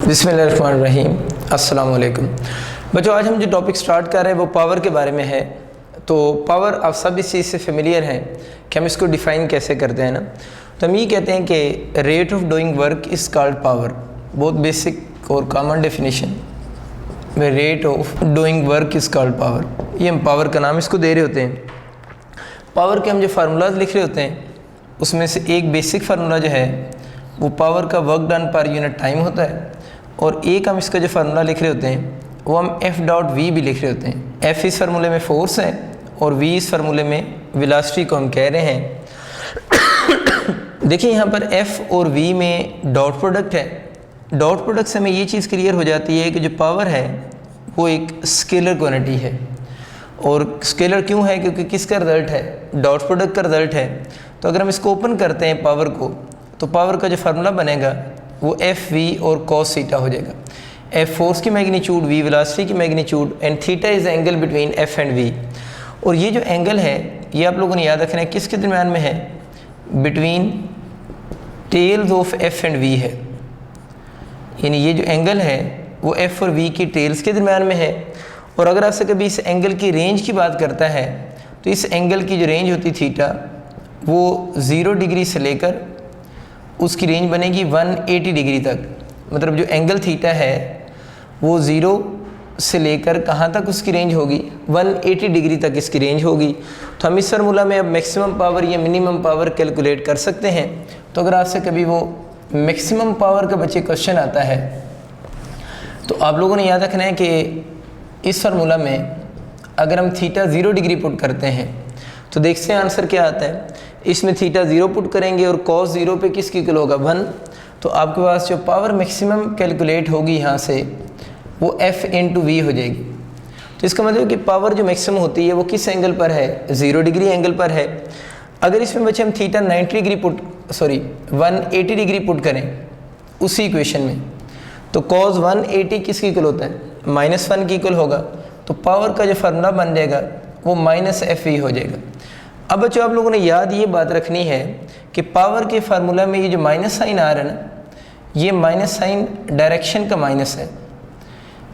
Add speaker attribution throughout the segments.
Speaker 1: बिस्मिल्लाहिर्रहमानिर्रहीम, अस्सलाम वालेकुम। बच्चों, आज हम जो टॉपिक स्टार्ट कर रहे हैं वो पावर के बारे में है। तो पावर आप सब इस चीज़ से फेमिलियर हैं कि हम इसको डिफ़ाइन कैसे करते हैं ना। तो हम ये कहते हैं कि rate of doing work is called power. बहुत बेसिक और कॉमन डेफिनेशन में rate of doing work is called power. ये हम पावर का नाम इसको दे रहे होते हैं। पावर के हम जो फार्मूलाज लिख रहे होते हैं उसमें से एक बेसिक फार्मूला जो है वो पावर का work done per unit time होता है, और एक हम इसका जो फार्मूला लिख रहे होते हैं वो हम एफ डॉट वी भी लिख रहे होते हैं। एफ इस फार्मूले में फोर्स है और वी इस फार्मूले में वेलोसिटी को हम कह रहे हैं। देखिए यहाँ पर एफ और वी में डॉट प्रोडक्ट है। डॉट प्रोडक्ट से हमें ये चीज़ क्लियर हो जाती है कि जो पावर है वो एक स्केलर क्वांटिटी है। और स्केलर क्यों है? क्योंकि किसका रिजल्ट है? डॉट प्रोडक्ट का रिजल्ट है। तो अगर हम इसको ओपन करते हैं पावर को, तो पावर का जो फार्मूला बनेगा वो एफ वी और कॉस थीटा हो जाएगा। एफ फोर्स की मैग्नीट्यूड, वी वेलोसिटी की magnitude, and theta is angle between F and V. और ये जो एंगल है ये आप लोगों ने याद रखना है किसके दरम्यान में है? Between tails of F and V है। यानी ये जो एंगल है वो एफ और वी की टेल्स के दरम्यान में है। और अगर आपसे कभी इस एंगल की रेंज की बात करता है तो इस एंगल की जो रेंज होती थीटा वो 0 डिग्री से लेकर उसकी रेंज बनेगी 180 डिग्री तक। मतलब जो एंगल थीटा है वो 0 से लेकर कहाँ तक उसकी रेंज होगी? 180 डिग्री तक इसकी रेंज होगी। तो हम इस फार्मूला में अब मैक्सिमम पावर या मिनिमम पावर कैलकुलेट कर सकते हैं। तो अगर आपसे कभी वो मैक्सिमम पावर का बच्चे क्वेश्चन आता है तो आप लोगों ने याद रखना है कि इस फार्मूला में अगर हम थीटा 0 डिग्री पुट करते हैं तो देखते हैं आंसर क्या आता है। इसमें थीटा 0 पुट करेंगे और कॉस 0 पे किसकी इक्वल होगा? 1। तो आपके पास जो पावर मैक्सिमम कैलकुलेट होगी यहाँ से वो एफ इंटू वी हो जाएगी। तो इसका मतलब कि पावर जो मैक्सिमम होती है वो किस एंगल पर है? 0 डिग्री एंगल पर है। अगर इसमें बच्चे हम थीटा 180 डिग्री पुट करें उसी इक्वेशन में, तो कॉस 180 किसकी इक्वल होता है? -1 की इक्वल होगा। तो पावर का जो फार्मूला बन जाएगा वो माइनस एफ वी हो जाएगा। अब बच्चों, आप लोगों ने याद ये बात रखनी है कि पावर के फार्मूला में ये जो माइनस साइन आ रहा है ना, ये माइनस साइन डायरेक्शन का माइनस है।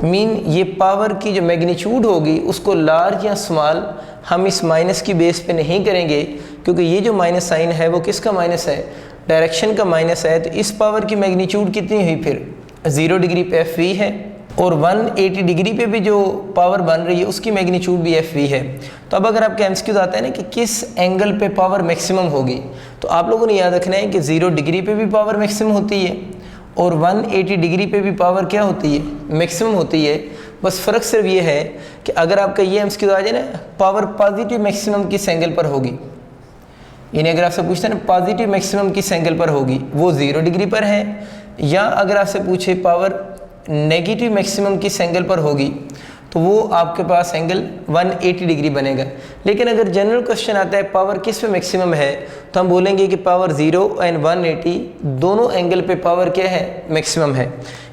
Speaker 1: ये पावर की जो मैग्नीट्यूड होगी उसको लार्ज या स्मॉल हम इस माइनस की बेस पे नहीं करेंगे, क्योंकि ये जो माइनस साइन है वो किसका माइनस है? डायरेक्शन का माइनस है। तो इस पावर की मैग्नीट्यूड कितनी हुई फिर? 0 डिग्री पे एफ वी है, और 180 डिग्री पे भी जो पावर बन रही है उसकी मैग्नीट्यूड भी एफ वी है। तो अब अगर आपके एमसीक्यूज आता है ना कि किस एंगल पे पावर मैक्सिमम होगी, तो आप लोगों ने याद रखना है कि 0 डिग्री पे भी पावर मैक्सिमम होती है और 180 डिग्री पे भी पावर क्या होती है? मैक्सिमम होती है। बस फ़र्क सिर्फ ये है कि अगर आपका ये एमसीक्यू आ जाए ना, पावर पॉजिटिव मैक्सिमम किस एंगल पर होगी, यानी अगर आपसे पूछते हैं ना पॉजिटिव मैक्सिमम किस एंगल पर होगी, वो 0 डिग्री पर है, या अगर आपसे पूछे पावर नेगेटिव मैक्सिमम किस एंगल पर होगी, तो वो आपके पास एंगल 180 डिग्री बनेगा। लेकिन अगर जनरल क्वेश्चन आता है पावर किस पे मैक्सिमम है, तो हम बोलेंगे कि पावर 0 एंड 180 दोनों एंगल पे पावर क्या है? मैक्सिमम है।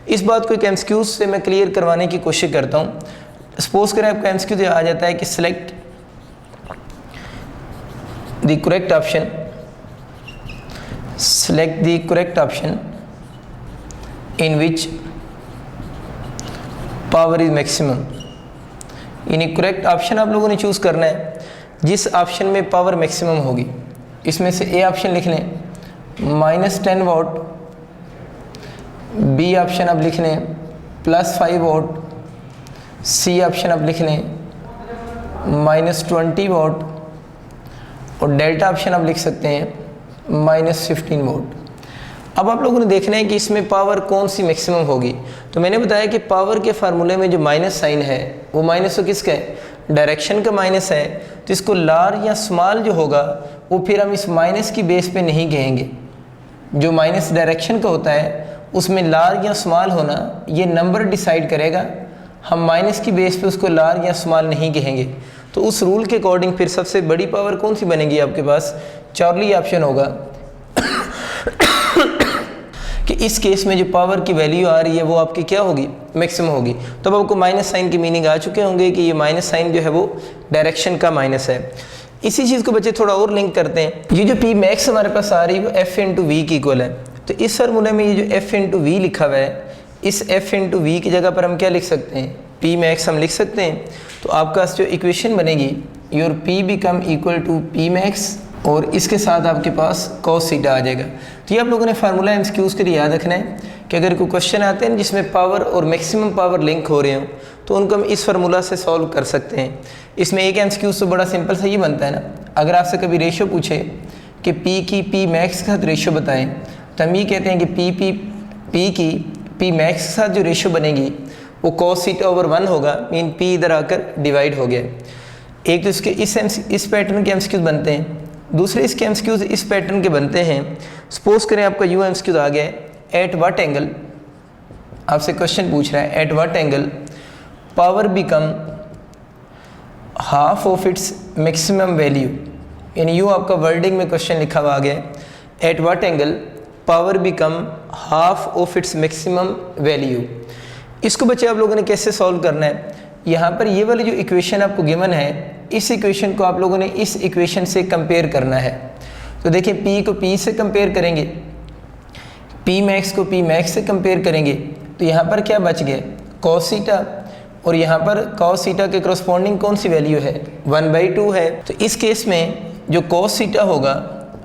Speaker 1: इस बात को एक एमसीक्यू से मैं क्लियर करवाने की कोशिश करता हूँ। सपोज करें आपका एमसीक्यू आ जाता है कि select the correct option, select the correct option in which power is maximum। यानी करेक्ट ऑप्शन आप लोगों ने चूज़ करना है जिस ऑप्शन में पावर मैक्सिमम होगी। इसमें से ए ऑप्शन लिख लें -10 वाट, बी ऑप्शन आप लिख लें +5 वाट, सी ऑप्शन आप लिख लें -20 वाट, और डेल्टा ऑप्शन आप लिख सकते हैं -15 वाट। अब आप लोगों ने देखना है कि इसमें पावर कौन सी मैक्सिमम होगी। तो मैंने बताया कि पावर के फार्मूले में जो माइनस साइन है वो माइनस तो किसका है? डायरेक्शन का माइनस है। तो इसको लार्ज या स्मॉल जो होगा वो फिर हम इस माइनस की बेस पे नहीं कहेंगे। जो माइनस डायरेक्शन का होता है उसमें लार्ज या स्मॉल होना ये नंबर डिसाइड करेगा। हम माइनस की बेस पे उसको लार्ज या स्मॉल नहीं कहेंगे। तो उस रूल के अकॉर्डिंग फिर सबसे बड़ी पावर कौन सी बनेगी आपके पास? चार्ली ऑप्शन होगा कि इस केस में जो पावर की वैल्यू आ रही है वो आपकी क्या होगी, मैक्सिमम होगी। तो अब आपको माइनस साइन की मीनिंग आ चुके होंगे कि ये माइनस साइन जो है वो डायरेक्शन का माइनस है। इसी चीज़ को बच्चे थोड़ा और लिंक करते हैं। ये जो पी मैक्स हमारे पास आ रही है वो एफ इंटू वी की इक्वल है। तो इस फार्मूले में ये जो एफ इंटू वी लिखा हुआ है, इस एफ इंटू वी की जगह पर हम क्या लिख सकते हैं, पी मैक्स हम लिख सकते हैं। तो आपका जो इक्वेशन बनेगी, your P become equal to P max, और इसके साथ आपके पास कॉस थीटा आ जाएगा। तो ये आप लोगों ने फार्मूला एमसीक्यूज़ के लिए याद रखना है कि अगर कोई क्वेश्चन आते हैं जिसमें पावर और मैक्सिमम पावर लिंक हो रहे हो तो उनको हम इस फार्मूला से सॉल्व कर सकते हैं। इसमें एक एमसीक्यूज़ तो बड़ा सिंपल सा ये बनता है ना, अगर आपसे कभी रेशो पूछे कि पी की पी मैक्स के साथ रेशो बताएं, तो हम ये कहते हैं कि पी की पी मैक्स के साथ जो रेशो बनेगी वो कॉस थीटा ओवर 1 होगा, मीन पी इधर आकर डिवाइड हो गया। एक तो इसके इस पैटर्न के एमसीक्यूज़ बनते हैं, दूसरे इसके एमसीक्यूज़ इस पैटर्न के बनते हैं। सपोज करें आपका यू एमसीक्यूज़ आ गया है, एट व्हाट एंगल, आपसे क्वेश्चन पूछ रहा है at what angle power become half of its maximum value, यानी यू आपका वर्डिंग में क्वेश्चन लिखा हुआ आ गया है, at what angle power become half of its maximum value. इसको बच्चे आप लोगों ने कैसे सॉल्व करना है, यहाँ पर ये वाली जो इक्वेशन आपको गिवन है, इस इक्वेशन को आप लोगों ने इस इक्वेशन से कंपेयर करना है। तो देखिए P को P से कंपेयर करेंगे, P मैक्स को P मैक्स से कंपेयर करेंगे, तो यहाँ पर क्या बच गया, cos थीटा, और यहाँ पर cos थीटा के करस्पॉन्डिंग कौन सी वैल्यू है, 1/2 है। तो इस केस में जो cos थीटा होगा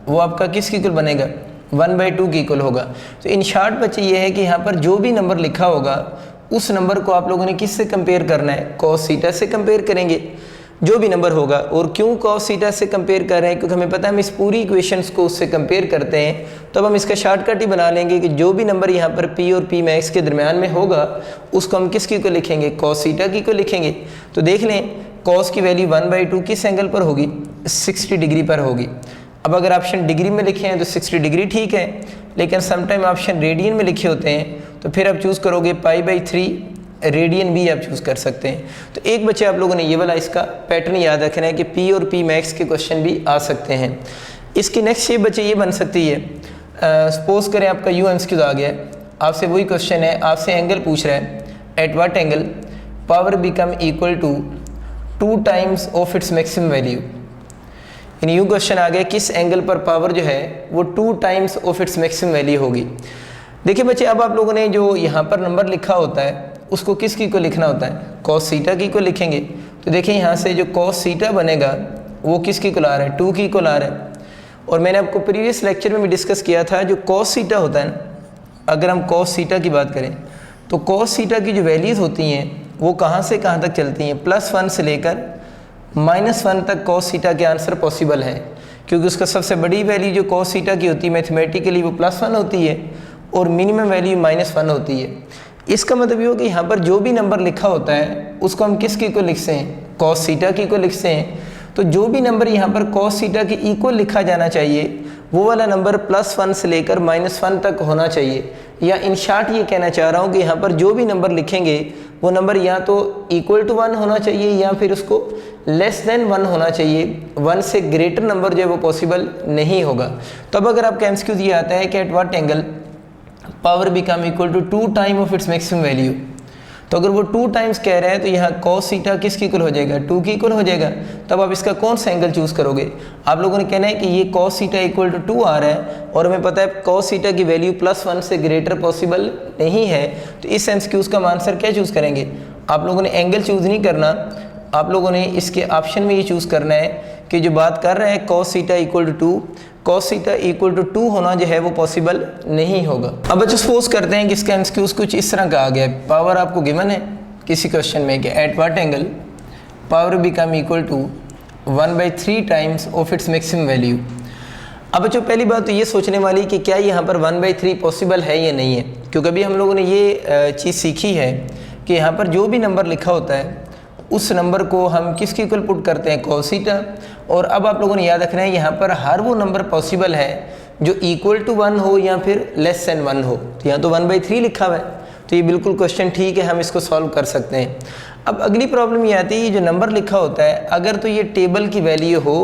Speaker 1: वो आपका किसकी इक्वल बनेगा, 1/2 की इक्वल होगा। तो इन शॉर्ट बच्चे ये है कि यहाँ पर जो भी नंबर लिखा होगा उस नंबर को आप लोगों ने किससे कंपेयर करना है, cos थीटा से कंपेयर करेंगे जो भी नंबर होगा। और क्यों cos थीटा से कंपेयर कर रहे हैं, क्योंकि हमें पता है हम इस पूरी इक्वेशंस को उससे कंपेयर करते हैं, तो अब हम इसका शॉर्टकट ही बना लेंगे कि जो भी नंबर यहाँ पर P और P मैक्स के दरमियान में होगा उसको हम किसकी को लिखेंगे, cos थीटा की को लिखेंगे। तो देख लें cos की वैल्यू 1/2 किस एंगल पर होगी, 60 डिग्री पर होगी। अब अगर ऑप्शन डिग्री में लिखे हैं तो 60 डिग्री ठीक है, लेकिन समटाइम ऑप्शन रेडियन में लिखे होते हैं तो फिर आप चूज़ करोगे π/3 रेडियन भी आप चूज़ कर सकते हैं। तो एक बच्चे आप लोगों ने ये वाला इसका पैटर्न याद रखना है कि P और P मैक्स के क्वेश्चन भी आ सकते हैं। इसकी नेक्स्ट शेप बच्चे ये बन सकती है, सपोज करें आपका यू एमसीक्यूज़ आ गया है, आपसे वही क्वेश्चन है, आपसे एंगल पूछ रहा है, at what angle power become equal to 2 times of its maximum value. यानी यूँ क्वेश्चन आ गया किस एंगल पर पावर जो है वो 2 times of its maximum value होगी। देखिए बच्चे अब आप लोगों ने जो यहाँ पर नंबर लिखा होता है उसको किसकी को लिखना होता है, cos थीटा की को लिखेंगे। तो देखिए यहाँ से जो cos थीटा बनेगा वो किसकी को ला रहा है, 2 की को ला रहा है। और मैंने आपको प्रीवियस लेक्चर में भी डिस्कस किया था जो cos थीटा होता है ना, अगर हम cos थीटा की बात करें तो cos थीटा की जो वैल्यूज़ होती हैं वो कहाँ से कहाँ तक चलती हैं, +1 से लेकर -1 तक cos थीटा के आंसर पॉसिबल है, क्योंकि उसका सबसे बड़ी वैल्यू जो cos थीटा की होती है मैथमेटिकली वो +1 होती है और मिनिमम वैल्यू -1 होती है। इसका मतलब ये हो कि यहाँ पर जो भी नंबर लिखा होता है उसको हम किसकी को लिखते हैं, cos थीटा की को लिखते हैं। तो जो भी नंबर यहाँ पर cos थीटा के इक्वल लिखा जाना चाहिए वो वाला नंबर +1 से लेकर -1 तक होना चाहिए। या इन शॉर्ट ये कहना चाह रहा हूँ कि यहाँ पर जो भी नंबर लिखेंगे वो नंबर या तो इक्वल टू 1 होना चाहिए या फिर उसको लेस देन 1 होना चाहिए। 1 से ग्रेटर नंबर जो है वो पॉसिबल नहीं होगा। तो अब अगर आपका एमसीक्यू ये आता है कि at what angle power become equal to 2 time of its maximum value, तो अगर वो 2 टाइम्स कह रहे हैं तो यहाँ cos थीटा किसकी इक्वल हो जाएगा, 2 की इक्वल हो जाएगा। तब आप इसका कौन सा एंगल चूज़ करोगे, आप लोगों ने कहना है कि ये cos थीटा इक्वल टू 2 आ रहा है और हमें पता है cos थीटा की वैल्यू +1 से ग्रेटर पॉसिबल नहीं है। तो इस एमसीक्यूज़ का आंसर क्या चूज़ करेंगे, आप लोगों ने एंगल चूज़ नहीं करना, आप लोगों ने इसके ऑप्शन में ये चूज़ करना है कि जो बात कर रहे हैं cos theta equal to 2, cos theta equal to 2 होना जो है वो पॉसिबल नहीं होगा। अब बच्चों सपोज करते हैं कि इसका एमसीक्यूज़ कुछ इस तरह का आ गया है, पावर आपको गिवन है किसी क्वेश्चन में कि at what angle power become equal to 1/3 times of its maximum value. अब बच्चों पहली बात तो ये सोचने वाली कि क्या यहाँ पर 1/3 पॉसिबल है या नहीं है, क्योंकि अभी हम लोगों ने ये चीज़ सीखी है कि यहाँ पर जो भी नंबर लिखा होता है उस नंबर को हम किसके इक्वल पुट करते हैं, cos थीटा। और अब आप लोगों ने याद रखना है यहाँ पर हर वो नंबर पॉसिबल है जो इक्वल टू 1 हो या फिर लेस देन 1 हो। तो यहाँ तो 1/3 लिखा हुआ है, तो ये बिल्कुल क्वेश्चन ठीक है, हम इसको सॉल्व कर सकते हैं। अब अगली प्रॉब्लम ये आती है, जो नंबर लिखा होता है अगर तो ये टेबल की वैल्यू हो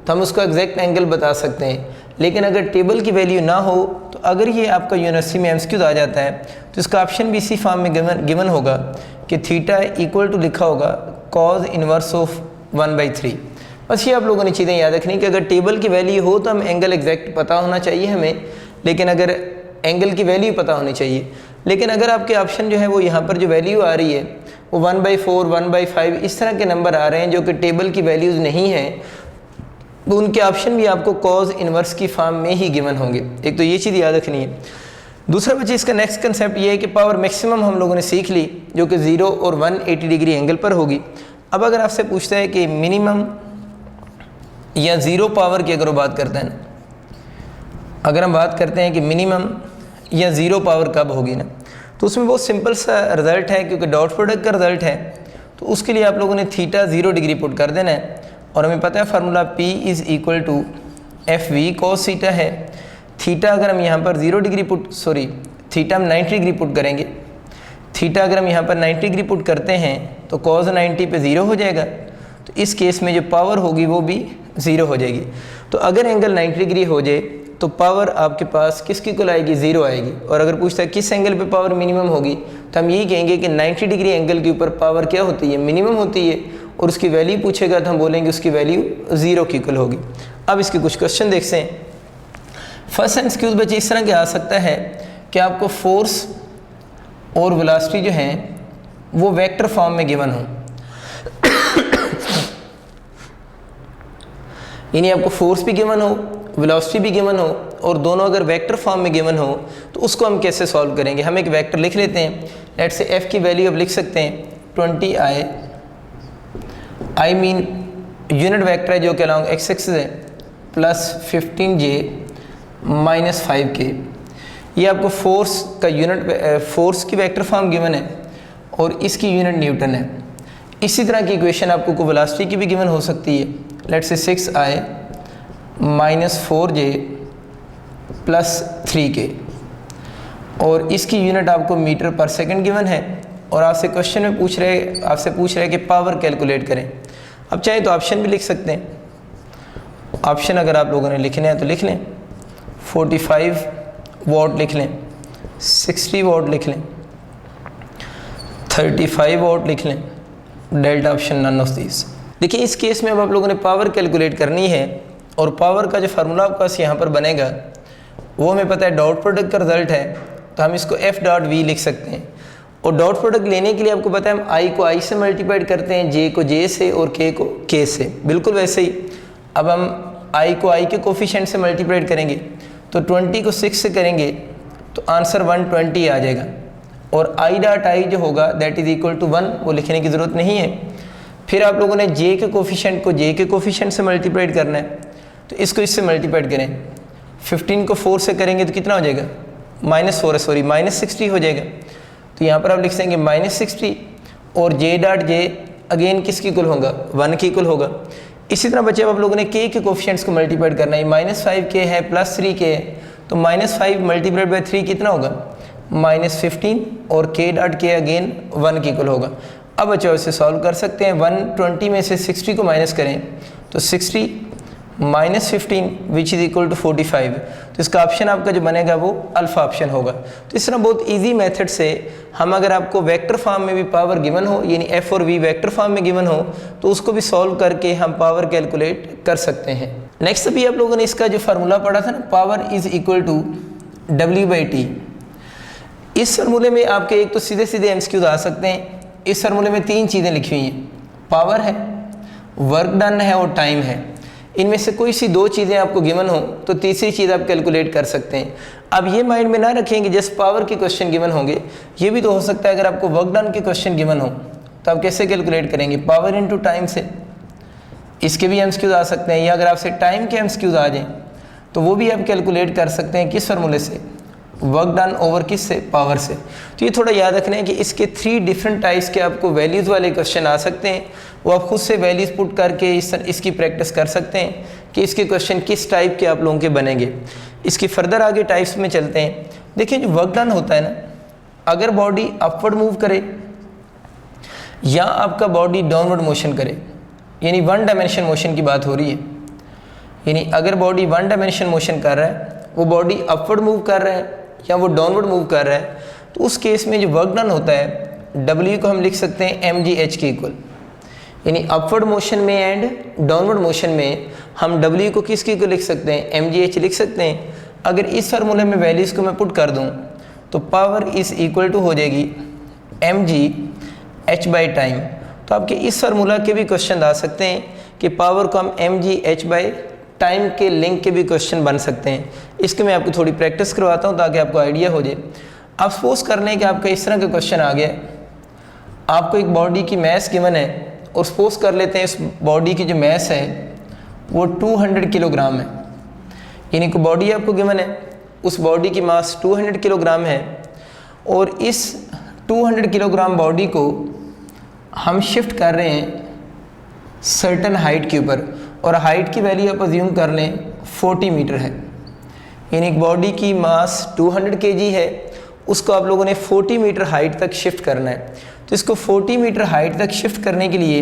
Speaker 1: तो हम उसका एग्जैक्ट एंगल बता सकते हैं, लेकिन अगर टेबल की वैल्यू ना हो तो अगर ये आपका यूनिवर्सिटी में एमसीक्यू आ जाता है तो इसका ऑप्शन भी इसी फॉर्म में गिवन होगा कि थीटा इक्वल टू लिखा होगा कॉज इनवर्स ऑफ 1/3। बस ये आप लोगों ने चीज़ें याद रखनी कि अगर टेबल की वैल्यू हो तो हम एंगल एग्जैक्ट पता होना चाहिए हमें, लेकिन अगर एंगल की वैल्यू पता होनी चाहिए। लेकिन अगर आपके ऑप्शन जो है वो यहाँ पर जो वैल्यू आ रही है वो 1/4, 1/5 इस तरह के नंबर आ रहे हैं जो कि टेबल की वैल्यूज़ नहीं हैं, तो उनके ऑप्शन भी आपको कॉज इनवर्स की फॉर्म में ही गिवन होंगे। एक तो ये चीज़ याद रखनी है। दूसरा बच्चे इसका नेक्स्ट कंसेप्ट ये है कि पावर मैक्सिमम हम लोगों ने सीख ली जो कि 0 और 180 डिग्री एंगल पर होगी। अब अगर आपसे पूछता है कि मिनिमम या ज़ीरो पावर की अगर वो बात करते हैं ना, अगर हम बात करते हैं कि मिनिमम या ज़ीरो पावर कब होगी ना, तो उसमें बहुत सिंपल सा रिज़ल्ट है, क्योंकि डॉट प्रोडक्ट का रिज़ल्ट है तो उसके लिए आप लोगों ने थीटा 0 डिग्री पुट कर देना है। और हमें पता है formula P is equal to FV cos theta है। थीटा अगर हम यहाँ पर 0 डिग्री थीटा हम 90 डिग्री पुट करेंगे। थीटा अगर हम यहाँ पर 90 डिग्री पुट करते हैं तो cos 90 पे 0 हो जाएगा, तो इस केस में जो पावर होगी वो भी 0 हो जाएगी। तो अगर एंगल 90 डिग्री हो जाए तो पावर आपके पास किसकी इक्वल आएगी, 0 आएगी। और अगर पूछता है किस एंगल पे पावर मिनिमम होगी, तो हम यही कहेंगे कि 90 डिग्री एंगल के ऊपर पावर क्या होती है, मिनिमम होती है। और उसकी वैल्यू पूछेगा तो हम बोलेंगे उसकी वैल्यू 0 की इक्वल होगी। अब इसके कुछ क्वेश्चन देखते हैं। फर्स्ट एमसीक्यूज बच्चे इस तरह के आ सकता है कि आपको फोर्स और वेलोसिटी जो है वो वेक्टर फॉर्म में गिवन हो, यानी आपको फोर्स भी गिवन हो, वेलोसिटी भी गिवन हो, और दोनों अगर वेक्टर फॉर्म में गिवन हो तो उसको हम कैसे सॉल्व करेंगे। हम एक वेक्टर लिख लेते हैं। लेट्स से f की वैल्यू अब लिख सकते हैं 20i, I mean unit vector है जो कि अलॉन्ग x एक्सिस है, प्लस 15j माइनस 5k। ये आपको फोर्स का यूनिट, फोर्स की वेक्टर फॉर्म गिवन है और इसकी यूनिट न्यूटन है। इसी तरह की इक्वेशन आपको को वेलोसिटी की भी गिवन हो सकती है। Let's say 6i minus 4j plus 3k, और इसकी यूनिट आपको मीटर पर सेकंड गिवन है। और आपसे क्वेश्चन में पूछ रहे कि पावर कैलकुलेट करें। अब चाहे तो ऑप्शन भी लिख सकते हैं। ऑप्शन अगर आप लोगों ने लिखने हैं तो लिख लें, 45 वॉट लिख लें, 60 वॉट लिख लें, 35 वॉट लिख लें, delta option none of these. देखिए इस केस में अब आप लोगों ने पावर कैलकुलेट करनी है, और पावर का जो फार्मूला आपके पास यहाँ पर बनेगा वो हमें पता है डॉट प्रोडक्ट का रिजल्ट है, तो हम इसको F.V लिख सकते हैं। और डॉट प्रोडक्ट लेने के लिए आपको पता है हम I को I से मल्टीप्लाइड करते हैं, J को J से और K को K से। बिल्कुल वैसे ही अब हम I को I के कोफिशिएंट से मल्टीप्लाइड करेंगे, तो 20 को 6 से करेंगे तो आंसर 120 आ जाएगा। और I.I जो होगा दैट इज़ इक्वल टू 1, वो लिखने की ज़रूरत नहीं है। फिर आप लोगों ने J के कोफिशिएंट को J के कोफिशिएंट से मल्टीप्लाइड करना है, तो इसको इससे मल्टीप्लाइड करें। 15 को 4 से करेंगे तो कितना हो जाएगा, माइनस 60 हो जाएगा। तो यहाँ पर आप लिख देंगे -60, और J.J अगेन किसकी इक्वल होगा, 1 की इक्वल होगा। इसी तरह बच्चे आप लोगों ने K के कोफिशिएंट्स को मल्टीप्लाइड करना है। -5K है प्लस 3K है, तो -5 मल्टीप्लाइड बाई 3 कितना होगा, -15, और K.K अगेन 1 की इक्वल होगा। अब बच्चों इसे सॉल्व कर सकते हैं। 120 में से 60 को माइनस करें तो 60 minus 15 which is equal to 45। तो इसका ऑप्शन आपका जो बनेगा वो अल्फ़ा ऑप्शन होगा। तो इस तरह बहुत इजी मेथड से हम अगर आपको वेक्टर फॉर्म में भी पावर गिवन हो, यानी F और V वेक्टर फॉर्म में गिवन हो, तो उसको भी सॉल्व करके हम पावर कैलकुलेट कर सकते हैं। नेक्स्ट अभी आप लोगों ने इसका जो फार्मूला पढ़ा था ना, power is equal to W/T। इस फार्मूले में आपके एक तो सीधे सीधे MCQs आ सकते हैं। इस फार्मूले में 3 चीज़ें लिखी हुई हैं, पावर है, वर्क डन है और टाइम है। इनमें से कोई सी 2 चीज़ें आपको गिवन हो तो तीसरी चीज़ आप कैलकुलेट कर सकते हैं। अब ये माइंड में ना रखें कि जस्ट पावर के क्वेश्चन गिवन होंगे, ये भी तो हो सकता है अगर आपको वर्क डन के क्वेश्चन गिवन हो तो आप कैसे कैलकुलेट करेंगे, पावर इनटू टाइम से। इसके भी MCQs आ सकते हैं, या अगर आपसे टाइम के MCQs आ जाएँ तो वो भी आप कैलकुलेट कर सकते हैं। किस फार्मूले से, वर्क डन ओवर किस से, पावर से। तो ये थोड़ा याद रखना है कि इसके 3 डिफरेंट टाइप्स के आपको वैल्यूज़ वाले क्वेश्चन आ सकते हैं। वो आप खुद से वैल्यूज़ पुट करके इसकी प्रैक्टिस कर सकते हैं कि इसके क्वेश्चन किस टाइप के आप लोगों के बनेंगे। इसकी फर्दर आगे टाइप्स में चलते हैं। देखिए जो वर्क डन होता है ना, अगर बॉडी अपवर्ड मूव करे या आपका बॉडी डाउनवर्ड मोशन करे, यानी 1 डायमेंशन मोशन की बात हो रही है, यानी अगर बॉडी वन डायमेंशन मोशन कर रहा है, वो बॉडी अपवर्ड मूव कर रहा है या वो डाउनवर्ड मूव कर रहा है, तो उस केस में जो वर्क डन होता है W को हम लिख सकते हैं mgh के इक्वल। यानी अपवर्ड मोशन में एंड डाउनवर्ड मोशन में हम W को किसके इक्वल लिख सकते हैं, mgh लिख सकते हैं। अगर इस फार्मूले में वैल्यूज़ को मैं पुट कर दूं तो पावर इज इक्वल टू हो जाएगी mgh बाई टाइम। तो आपके इस फार्मूला के भी क्वेश्चन आ सकते हैं कि पावर को हम mgh बाई टाइम के लिंक के भी क्वेश्चन बन सकते हैं। इसके मैं आपको थोड़ी प्रैक्टिस करवाता हूँ ताकि आपको आइडिया हो जाए। आप सपोज कर लें कि आपका इस तरह का क्वेश्चन आ गया, आपको एक बॉडी की मैस गिवन है और सपोज कर लेते हैं इस बॉडी की जो मैस है वो 200 किलोग्राम है। यानी कि बॉडी आपको गिवन है, उस बॉडी की मास 200 किलोग्राम है और इस 200 किलोग्राम बॉडी को हम शिफ्ट कर रहे हैं सर्टन हाइट के ऊपर, और हाइट की वैल्यू आप अज्यूम कर लें 40 मीटर है। यानी बॉडी की मास 200 kg है, उसको आप लोगों ने 40 मीटर हाइट तक शिफ्ट करना है। तो इसको 40 मीटर हाइट तक शिफ्ट करने के लिए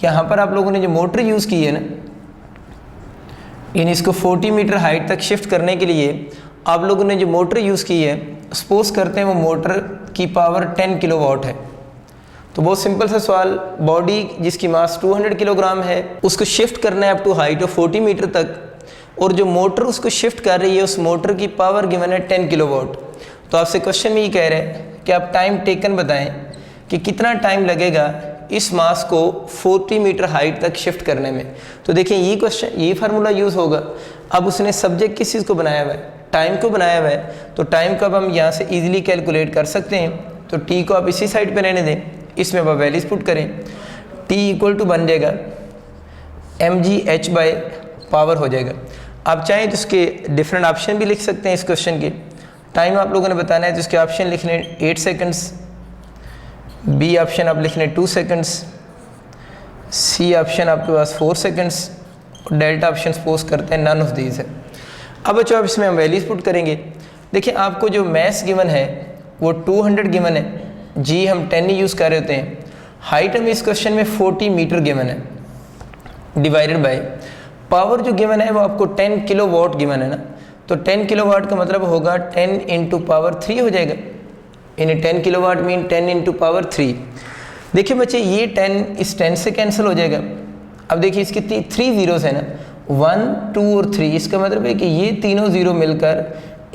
Speaker 1: यहाँ पर आप लोगों ने जो मोटर यूज़ की है ना, यानी इसको 40 मीटर हाइट तक शिफ्ट करने के लिए आप लोगों ने जो मोटर यूज़ की है, सपोज करते हैं वो मोटर की पावर 10 किलोवाट है। तो बहुत सिंपल सा सवाल, बॉडी जिसकी मास 200 किलोग्राम है उसको शिफ्ट करना है up to height of 40 metre तक, और जो मोटर उसको शिफ्ट कर रही है उस मोटर की पावर गिवन है 10 किलोवाट। तो आपसे क्वेश्चन में ये कह रहे हैं कि आप टाइम टेकन बताएं कि कितना टाइम लगेगा इस मास को 40 मीटर हाइट तक शिफ्ट करने में। तो देखिए ये क्वेश्चन, ये फार्मूला यूज़ होगा। अब उसने सब्जेक्ट किस चीज़ को बनाया हुआ है, टाइम को बनाया हुआ है। तो टाइम को अब हम यहाँ से ईजिली कैलकुलेट कर सकते हैं। तो टी को आप इसी साइड पर रहने दें, इसमें आप वैल्यूज पुट करें। T इक्वल टू बन जाएगा mgh बाय पावर हो जाएगा। आप चाहें तो इसके डिफरेंट ऑप्शन भी लिख सकते हैं इस क्वेश्चन के। टाइम आप लोगों ने बताना है तो इसके ऑप्शन लिख लें 8 सेकंड्स, बी ऑप्शन आप लिख लें 2 सेकंड्स, सी ऑप्शन आपके पास 4 सेकंड्स, और डेल्टा ऑप्शन सपोज करते हैं नन ऑफ दीज है। अब बच्चों आप इसमें हम वैल्यूज पुट करेंगे। देखिए आपको जो मैस गिवन है वो 200 गिवन है, जी हम 10 ही यूज़ कर रहे होते हैं। हाइट हमें इस क्वेश्चन में 40 मीटर गिवन है, डिवाइडेड बाय पावर जो गिवन है वो आपको 10 किलोवाट गिवन है ना। तो 10 किलोवाट का मतलब होगा 10 इंटू पावर 3 हो जाएगा। यानी 10 किलोवाट मीन 10 इंटू पावर 3। देखिए बच्चे ये 10 इस 10 से कैंसिल हो जाएगा। अब देखिए इसके 3 जीरोस है ना, 1, 2 और 3। इसका मतलब है कि ये तीनों ज़ीरो मिलकर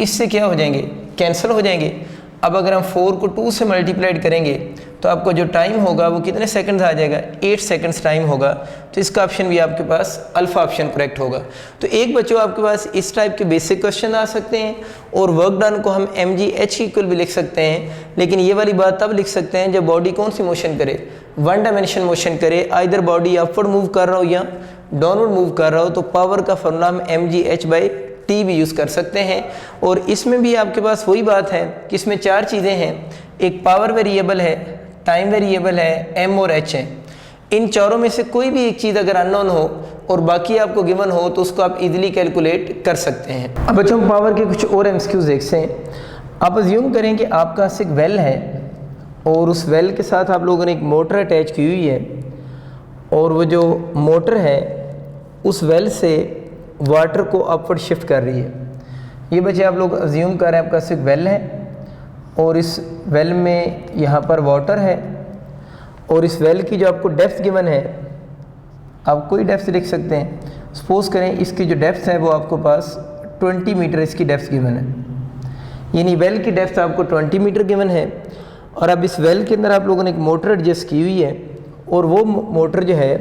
Speaker 1: इससे क्या हो जाएंगे, कैंसिल हो जाएंगे। अब अगर हम 4 को 2 से मल्टीप्लाइड करेंगे तो आपको जो टाइम होगा वो कितने सेकंड्स आ जाएगा, 8 सेकंड्स टाइम होगा। तो इसका ऑप्शन भी आपके पास अल्फ़ा ऑप्शन करेक्ट होगा। तो एक बच्चों आपके पास इस टाइप के बेसिक क्वेश्चन आ सकते हैं, और वर्क डन को हम mgh इक्वल भी लिख सकते हैं। लेकिन ये वाली बात तब लिख सकते हैं जब बॉडी कौन सी मोशन करे, वन डायमेंशन मोशन करे, आइदर बॉडी अपवर्ड मूव कर रहा हो या डाउनवर्ड मूव कर रहा हो। तो पावर का फॉर्मूला हम mgh बाई टी भी यूज़ कर सकते हैं। और इसमें भी आपके पास वही बात है कि इसमें 4 चीज़ें हैं, एक पावर वेरिएबल है, टाइम वेरिएबल है, एम और एच है। इन चारों में से कोई भी एक चीज़ अगर अननोन हो और बाकी आपको गिवन हो तो उसको आप इजीली कैलकुलेट कर सकते हैं। अब बच्चों हम पावर के कुछ और एमसीक्यूज देखते हैं। आप अज्यूम करें कि आपके पास एक वेल है और उस वेल के साथ आप लोगों ने एक मोटर अटैच की हुई है, और वो जो मोटर है उस वेल से वाटर को अपवर्ड शिफ्ट कर रही है। ये बच्चे आप लोग अज्यूम कर रहे हैं आपका एक वेल है और इस वेल में यहाँ पर वाटर है, और इस वेल की जो आपको डेप्थ गिवन है आप कोई डेप्थ लिख सकते हैं। सपोज करें इसकी जो डेप्थ है वो आपको पास 20 मीटर इसकी डेप्थ गिवन है। यानी वेल की डेप्थ आपको 20 मीटर गिवन है, और अब इस वेल के अंदर आप लोगों ने एक मोटर एडजस्ट की हुई है, और वो मोटर जो है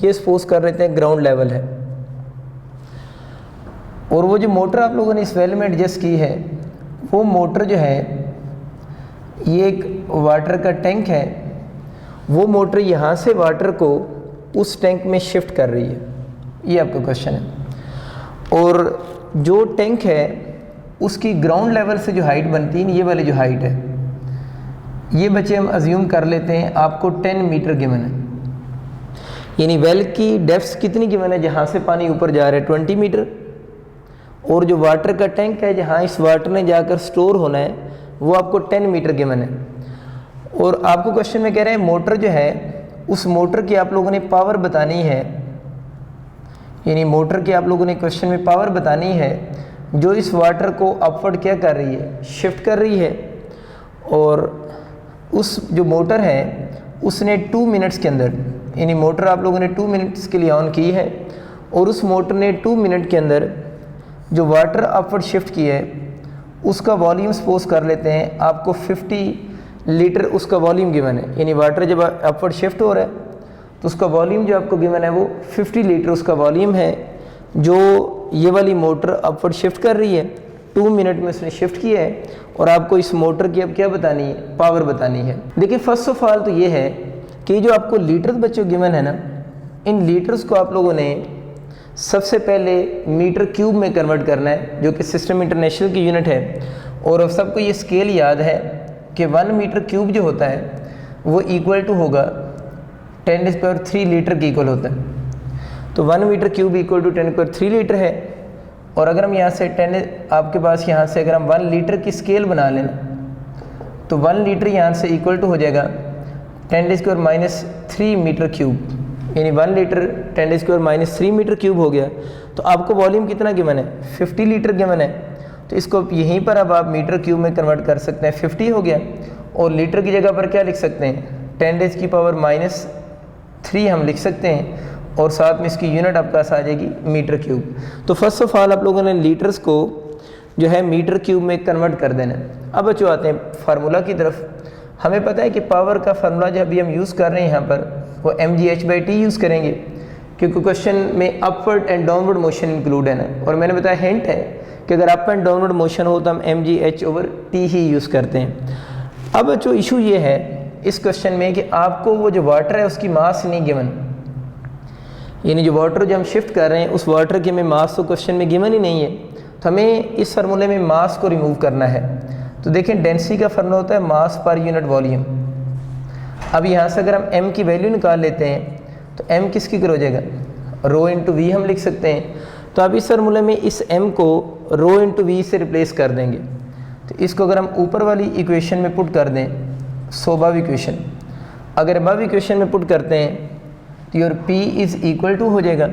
Speaker 1: ये सपोज कर रहे हैं ग्राउंड लेवल है, और वो जो मोटर आप लोगों ने इस वेल में एडजस्ट की है वो मोटर जो है ये एक वाटर का टैंक है। वो मोटर यहाँ से वाटर को उस टैंक में शिफ्ट कर रही है। ये आपका क्वेश्चन है। और जो टैंक है उसकी ग्राउंड लेवल से जो हाइट बनती है, ये वाली जो हाइट है, ये बच्चे हम अज्यूम कर लेते हैं आपको 10 मीटर गिवन है। यानी वेल की डेप्थ कितनी गिवन है, जहाँ से पानी ऊपर जा रहा है 20 मीटर, और जो वाटर का टैंक है जहाँ इस वाटर ने जाकर स्टोर होना है वो आपको 10 मीटर गिवन है। और आपको क्वेश्चन में कह रहे हैं मोटर जो है उस मोटर की आप लोगों ने पावर बतानी है। यानी मोटर की आप लोगों ने क्वेश्चन में पावर बतानी है जो इस वाटर को अपवर्ड क्या कर रही है, शिफ्ट कर रही है। और उस जो मोटर है उसने 2 मिनट्स के अंदर, यानी मोटर आप लोगों ने 2 मिनट्स के लिए ऑन की है और उस मोटर ने 2 मिनट के अंदर जो वाटर अपवर्ड शिफ्ट किया है उसका वॉल्यूम सपोज कर लेते हैं आपको 50 लीटर उसका वॉल्यूम गिवन है। यानी वाटर जब अपवर्ड शिफ्ट हो रहा है तो उसका वॉल्यूम जो आपको गिवन है वो 50 लीटर उसका वॉल्यूम है जो ये वाली मोटर अपवर्ड शिफ्ट कर रही है। 2 मिनट में उसने शिफ्ट किया है और आपको इस मोटर की अब क्या बतानी है, पावर बतानी है। देखिए फर्स्ट ऑफ ऑल तो ये है कि जो आपको लीटर बच्चों गिवन है ना, इन लीटर्स को आप लोगों ने सबसे पहले मीटर क्यूब में कन्वर्ट करना है जो कि सिस्टम इंटरनेशनल की यूनिट है। और अब सबको ये स्केल याद है कि 1 मीटर क्यूब जो होता है वो इक्वल टू होगा 10⁻³ लीटर के इक्वल होता है। तो 1 metre cube equal to 10⁻³ litre है। और अगर हम यहाँ से आपके पास यहाँ से अगर हम 1 लीटर की स्केल बना लेना तो 1 लीटर यहाँ से इक्वल टू हो जाएगा 10⁻³ मीटर क्यूब, यानी 1 लीटर 10⁻³ मीटर क्यूब हो गया। तो आपको वॉल्यूम कितना गिवन है, 50 लीटर गिवन है। तो इसको यहीं पर अब आप मीटर क्यूब में कन्वर्ट कर सकते हैं, 50 हो गया। और लीटर की जगह पर क्या लिख सकते हैं, 10⁻³ हम लिख सकते हैं और साथ में इसकी यूनिट आपके पास आ जाएगी मीटर क्यूब। तो फर्स्ट ऑफ ऑल आप लोगों ने लीटर्स को जो है मीटर क्यूब में कन्वर्ट कर देना है। अब बच्चों आते हैं फार्मूला की तरफ। हमें पता है कि पावर का फार्मूला जो अभी हम यूज़ कर रहे हैं यहाँ पर वो mgh/t यूज़ करेंगे क्योंकि क्वेश्चन में upward and downward motion include है ना। और मैंने बताया हिंट है कि अगर अप एंड डाउनवर्ड मोशन हो तो हम mgh/t ही यूज़ करते हैं। अब जो इशू ये है इस क्वेश्चन में कि आपको वो जो वाटर है उसकी मास नहीं गिवन, यानी जो वाटर जो हम शिफ्ट कर रहे हैं उस वाटर के में मास तो क्वेश्चन में गिवन ही नहीं है। तो हमें इस फार्मूले में मास को रिमूव करना है। तो देखें डेंसिटी का फार्मूला होता है मास पर यूनिट वॉल्यूम। अब यहाँ से अगर हम m की वैल्यू निकाल लेते हैं तो m किसकी इक्वल हो जाएगा, रो इंटू वी हम लिख सकते हैं। तो अब इस फार्मूले में इस m को रो इंटू वी से रिप्लेस कर देंगे। तो इसको अगर हम ऊपर वाली इक्वेशन में पुट कर दें, सो अबव इक्वेशन, अगर अबव इक्वेशन में पुट करते हैं तो your p is equal to हो जाएगा,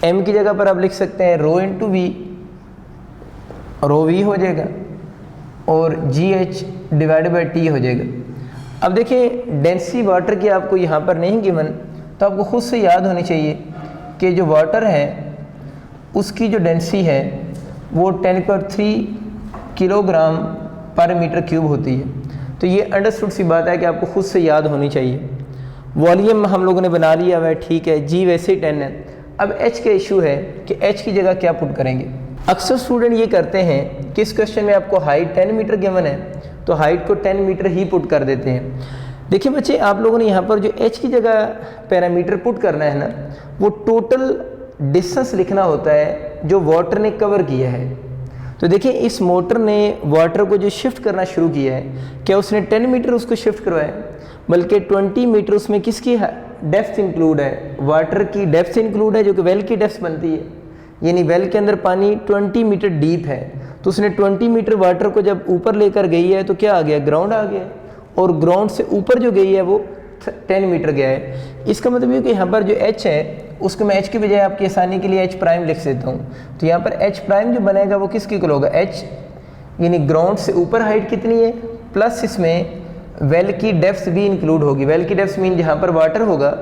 Speaker 1: m की जगह पर आप लिख सकते हैं rho into we, row we हो जाएगा और gh/t हो जाएगा। अब देखिए डेंसिटी वाटर की आपको यहाँ पर नहीं गिवन तो आपको खुद से याद होनी चाहिए कि जो वाटर है उसकी जो डेंसिटी है वो 10⁻³ किलोग्राम पर मीटर क्यूब होती है। तो ये अंडरस्टूड सी बात है कि आपको खुद से याद होनी चाहिए। वॉल्यूम हम लोगों ने बना लिया हुआ है, ठीक है, जी वैसे ही 10 है। अब h का इशू है कि h की जगह क्या पुट करेंगे। अक्सर स्टूडेंट ये करते हैं कि इस क्वेश्चन में आपको हाइट 10 मीटर गिवन है तो हाइट को 10 मीटर ही पुट कर देते हैं। देखिए बच्चे आप लोगों ने यहाँ पर जो h की जगह पैरामीटर पुट करना है ना, वो टोटल डिस्टेंस लिखना होता है जो वाटर ने कवर किया है। तो देखिए इस मोटर ने वाटर को जो शिफ्ट करना शुरू किया है, क्या उसने 10 मीटर उसको शिफ्ट करवाया, बल्कि 20 मीटर उसमें किसकी डेप्थ इंक्लूड है, वाटर की डेप्थ इंक्लूड है जो कि वेल की डेप्थ बनती है। यानी वेल के अंदर पानी 20 मीटर डीप है तो उसने 20 मीटर वाटर को जब ऊपर लेकर गई है तो क्या आ गया, ग्राउंड आ गया। और ग्राउंड से ऊपर जो गई है वो 10 मीटर गया है। इसका मतलब ये कि यहाँ पर जो h है उसको मैं h की बजाय आपकी आसानी के लिए h प्राइम लिख देता हूँ। तो यहाँ पर h प्राइम जो बनेगा वो किसकी इक्वल होगा, h यानी ग्राउंड से ऊपर हाइट कितनी है प्लस इसमें वेल की डेप्थ भी इंक्लूड होगी। वेल की डेप्थ मीन जहाँ पर वाटर होगा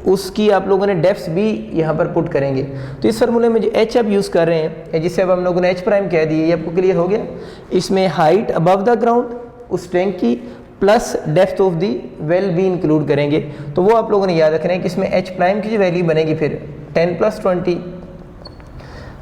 Speaker 1: उसकी आप लोगों ने डेप्थ भी यहाँ पर पुट करेंगे। तो इस फार्मूले में जो h आप यूज़ कर रहे हैं जिसे अब हम लोगों ने h प्राइम कह दिया, ये आपको क्लियर हो गया। इसमें हाइट अबव द ग्राउंड उस टैंक की plus depth of the well भी इंक्लूड करेंगे। तो वो आप लोगों ने याद रखना है कि इसमें h प्राइम की जो वैल्यू बनेगी फिर 10 + 20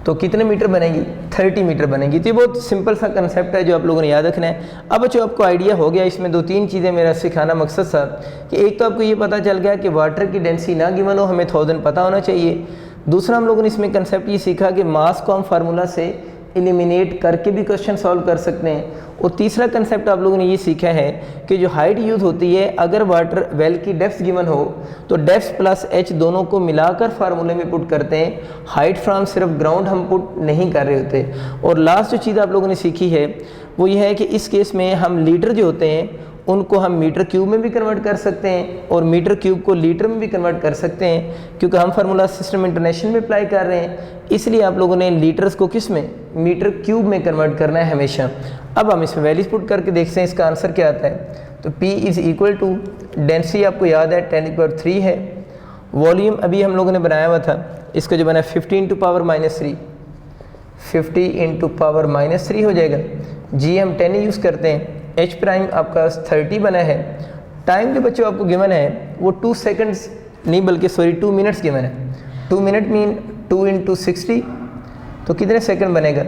Speaker 1: तो कितने मीटर बनेगी, 30 मीटर बनेगी। तो ये बहुत सिंपल सा कंसेप्ट है जो आप लोगों ने याद रखना है। अब जो आपको आइडिया हो गया, इसमें 2-3 चीज़ें मेरा सिखाना मकसद था कि एक तो आपको ये पता चल गया कि वाटर की डेंसिटी ना गिवन हो, हमें 1000 पता होना चाहिए। दूसरा हम लोगों ने इसमें कंसेप्ट ये सीखा कि मास को हम फार्मूला से एलिमिनेट करके भी क्वेश्चन सॉल्व कर सकते हैं। और तीसरा कंसेप्ट आप लोगों ने ये सीखा है कि जो हाइट यूज होती है अगर वाटर वेल की डेप्थ गिवन हो तो डेप्थ प्लस h दोनों को मिलाकर फार्मूले में पुट करते हैं। हाइट फ्रॉम सिर्फ ग्राउंड हम पुट नहीं कर रहे होते। और लास्ट जो चीज़ आप लोगों ने सीखी है वो ये है कि इस केस में हम लीटर जो होते हैं उनको हम मीटर क्यूब में भी कन्वर्ट कर सकते हैं और मीटर क्यूब को लीटर में भी कन्वर्ट कर सकते हैं, क्योंकि हम फार्मूला सिस्टम इंटरनेशनल में अप्लाई कर रहे हैं, इसलिए आप लोगों ने लीटर्स को किस में, मीटर क्यूब में कन्वर्ट करना है हमेशा। अब हम इसमें वैल्यूज पुट करके देखते हैं इसका आंसर क्या आता है। तो P is equal to, density आपको याद है 10⁻³ है, वॉल्यूम अभी हम लोगों ने बनाया हुआ था, इसका जो बना है 50 × 3, 50 × 3 हो जाएगा। जी हम 10 यूज़ करते हैं, H प्राइम आपका 30 बना है। टाइम जो बच्चों आपको गिवन है वो 2 सेकंड्स नहीं बल्कि सॉरी 2 मिनट्स गिवन है। 2 मिनट मीन 2 × 60, तो कितने सेकंड बनेगा,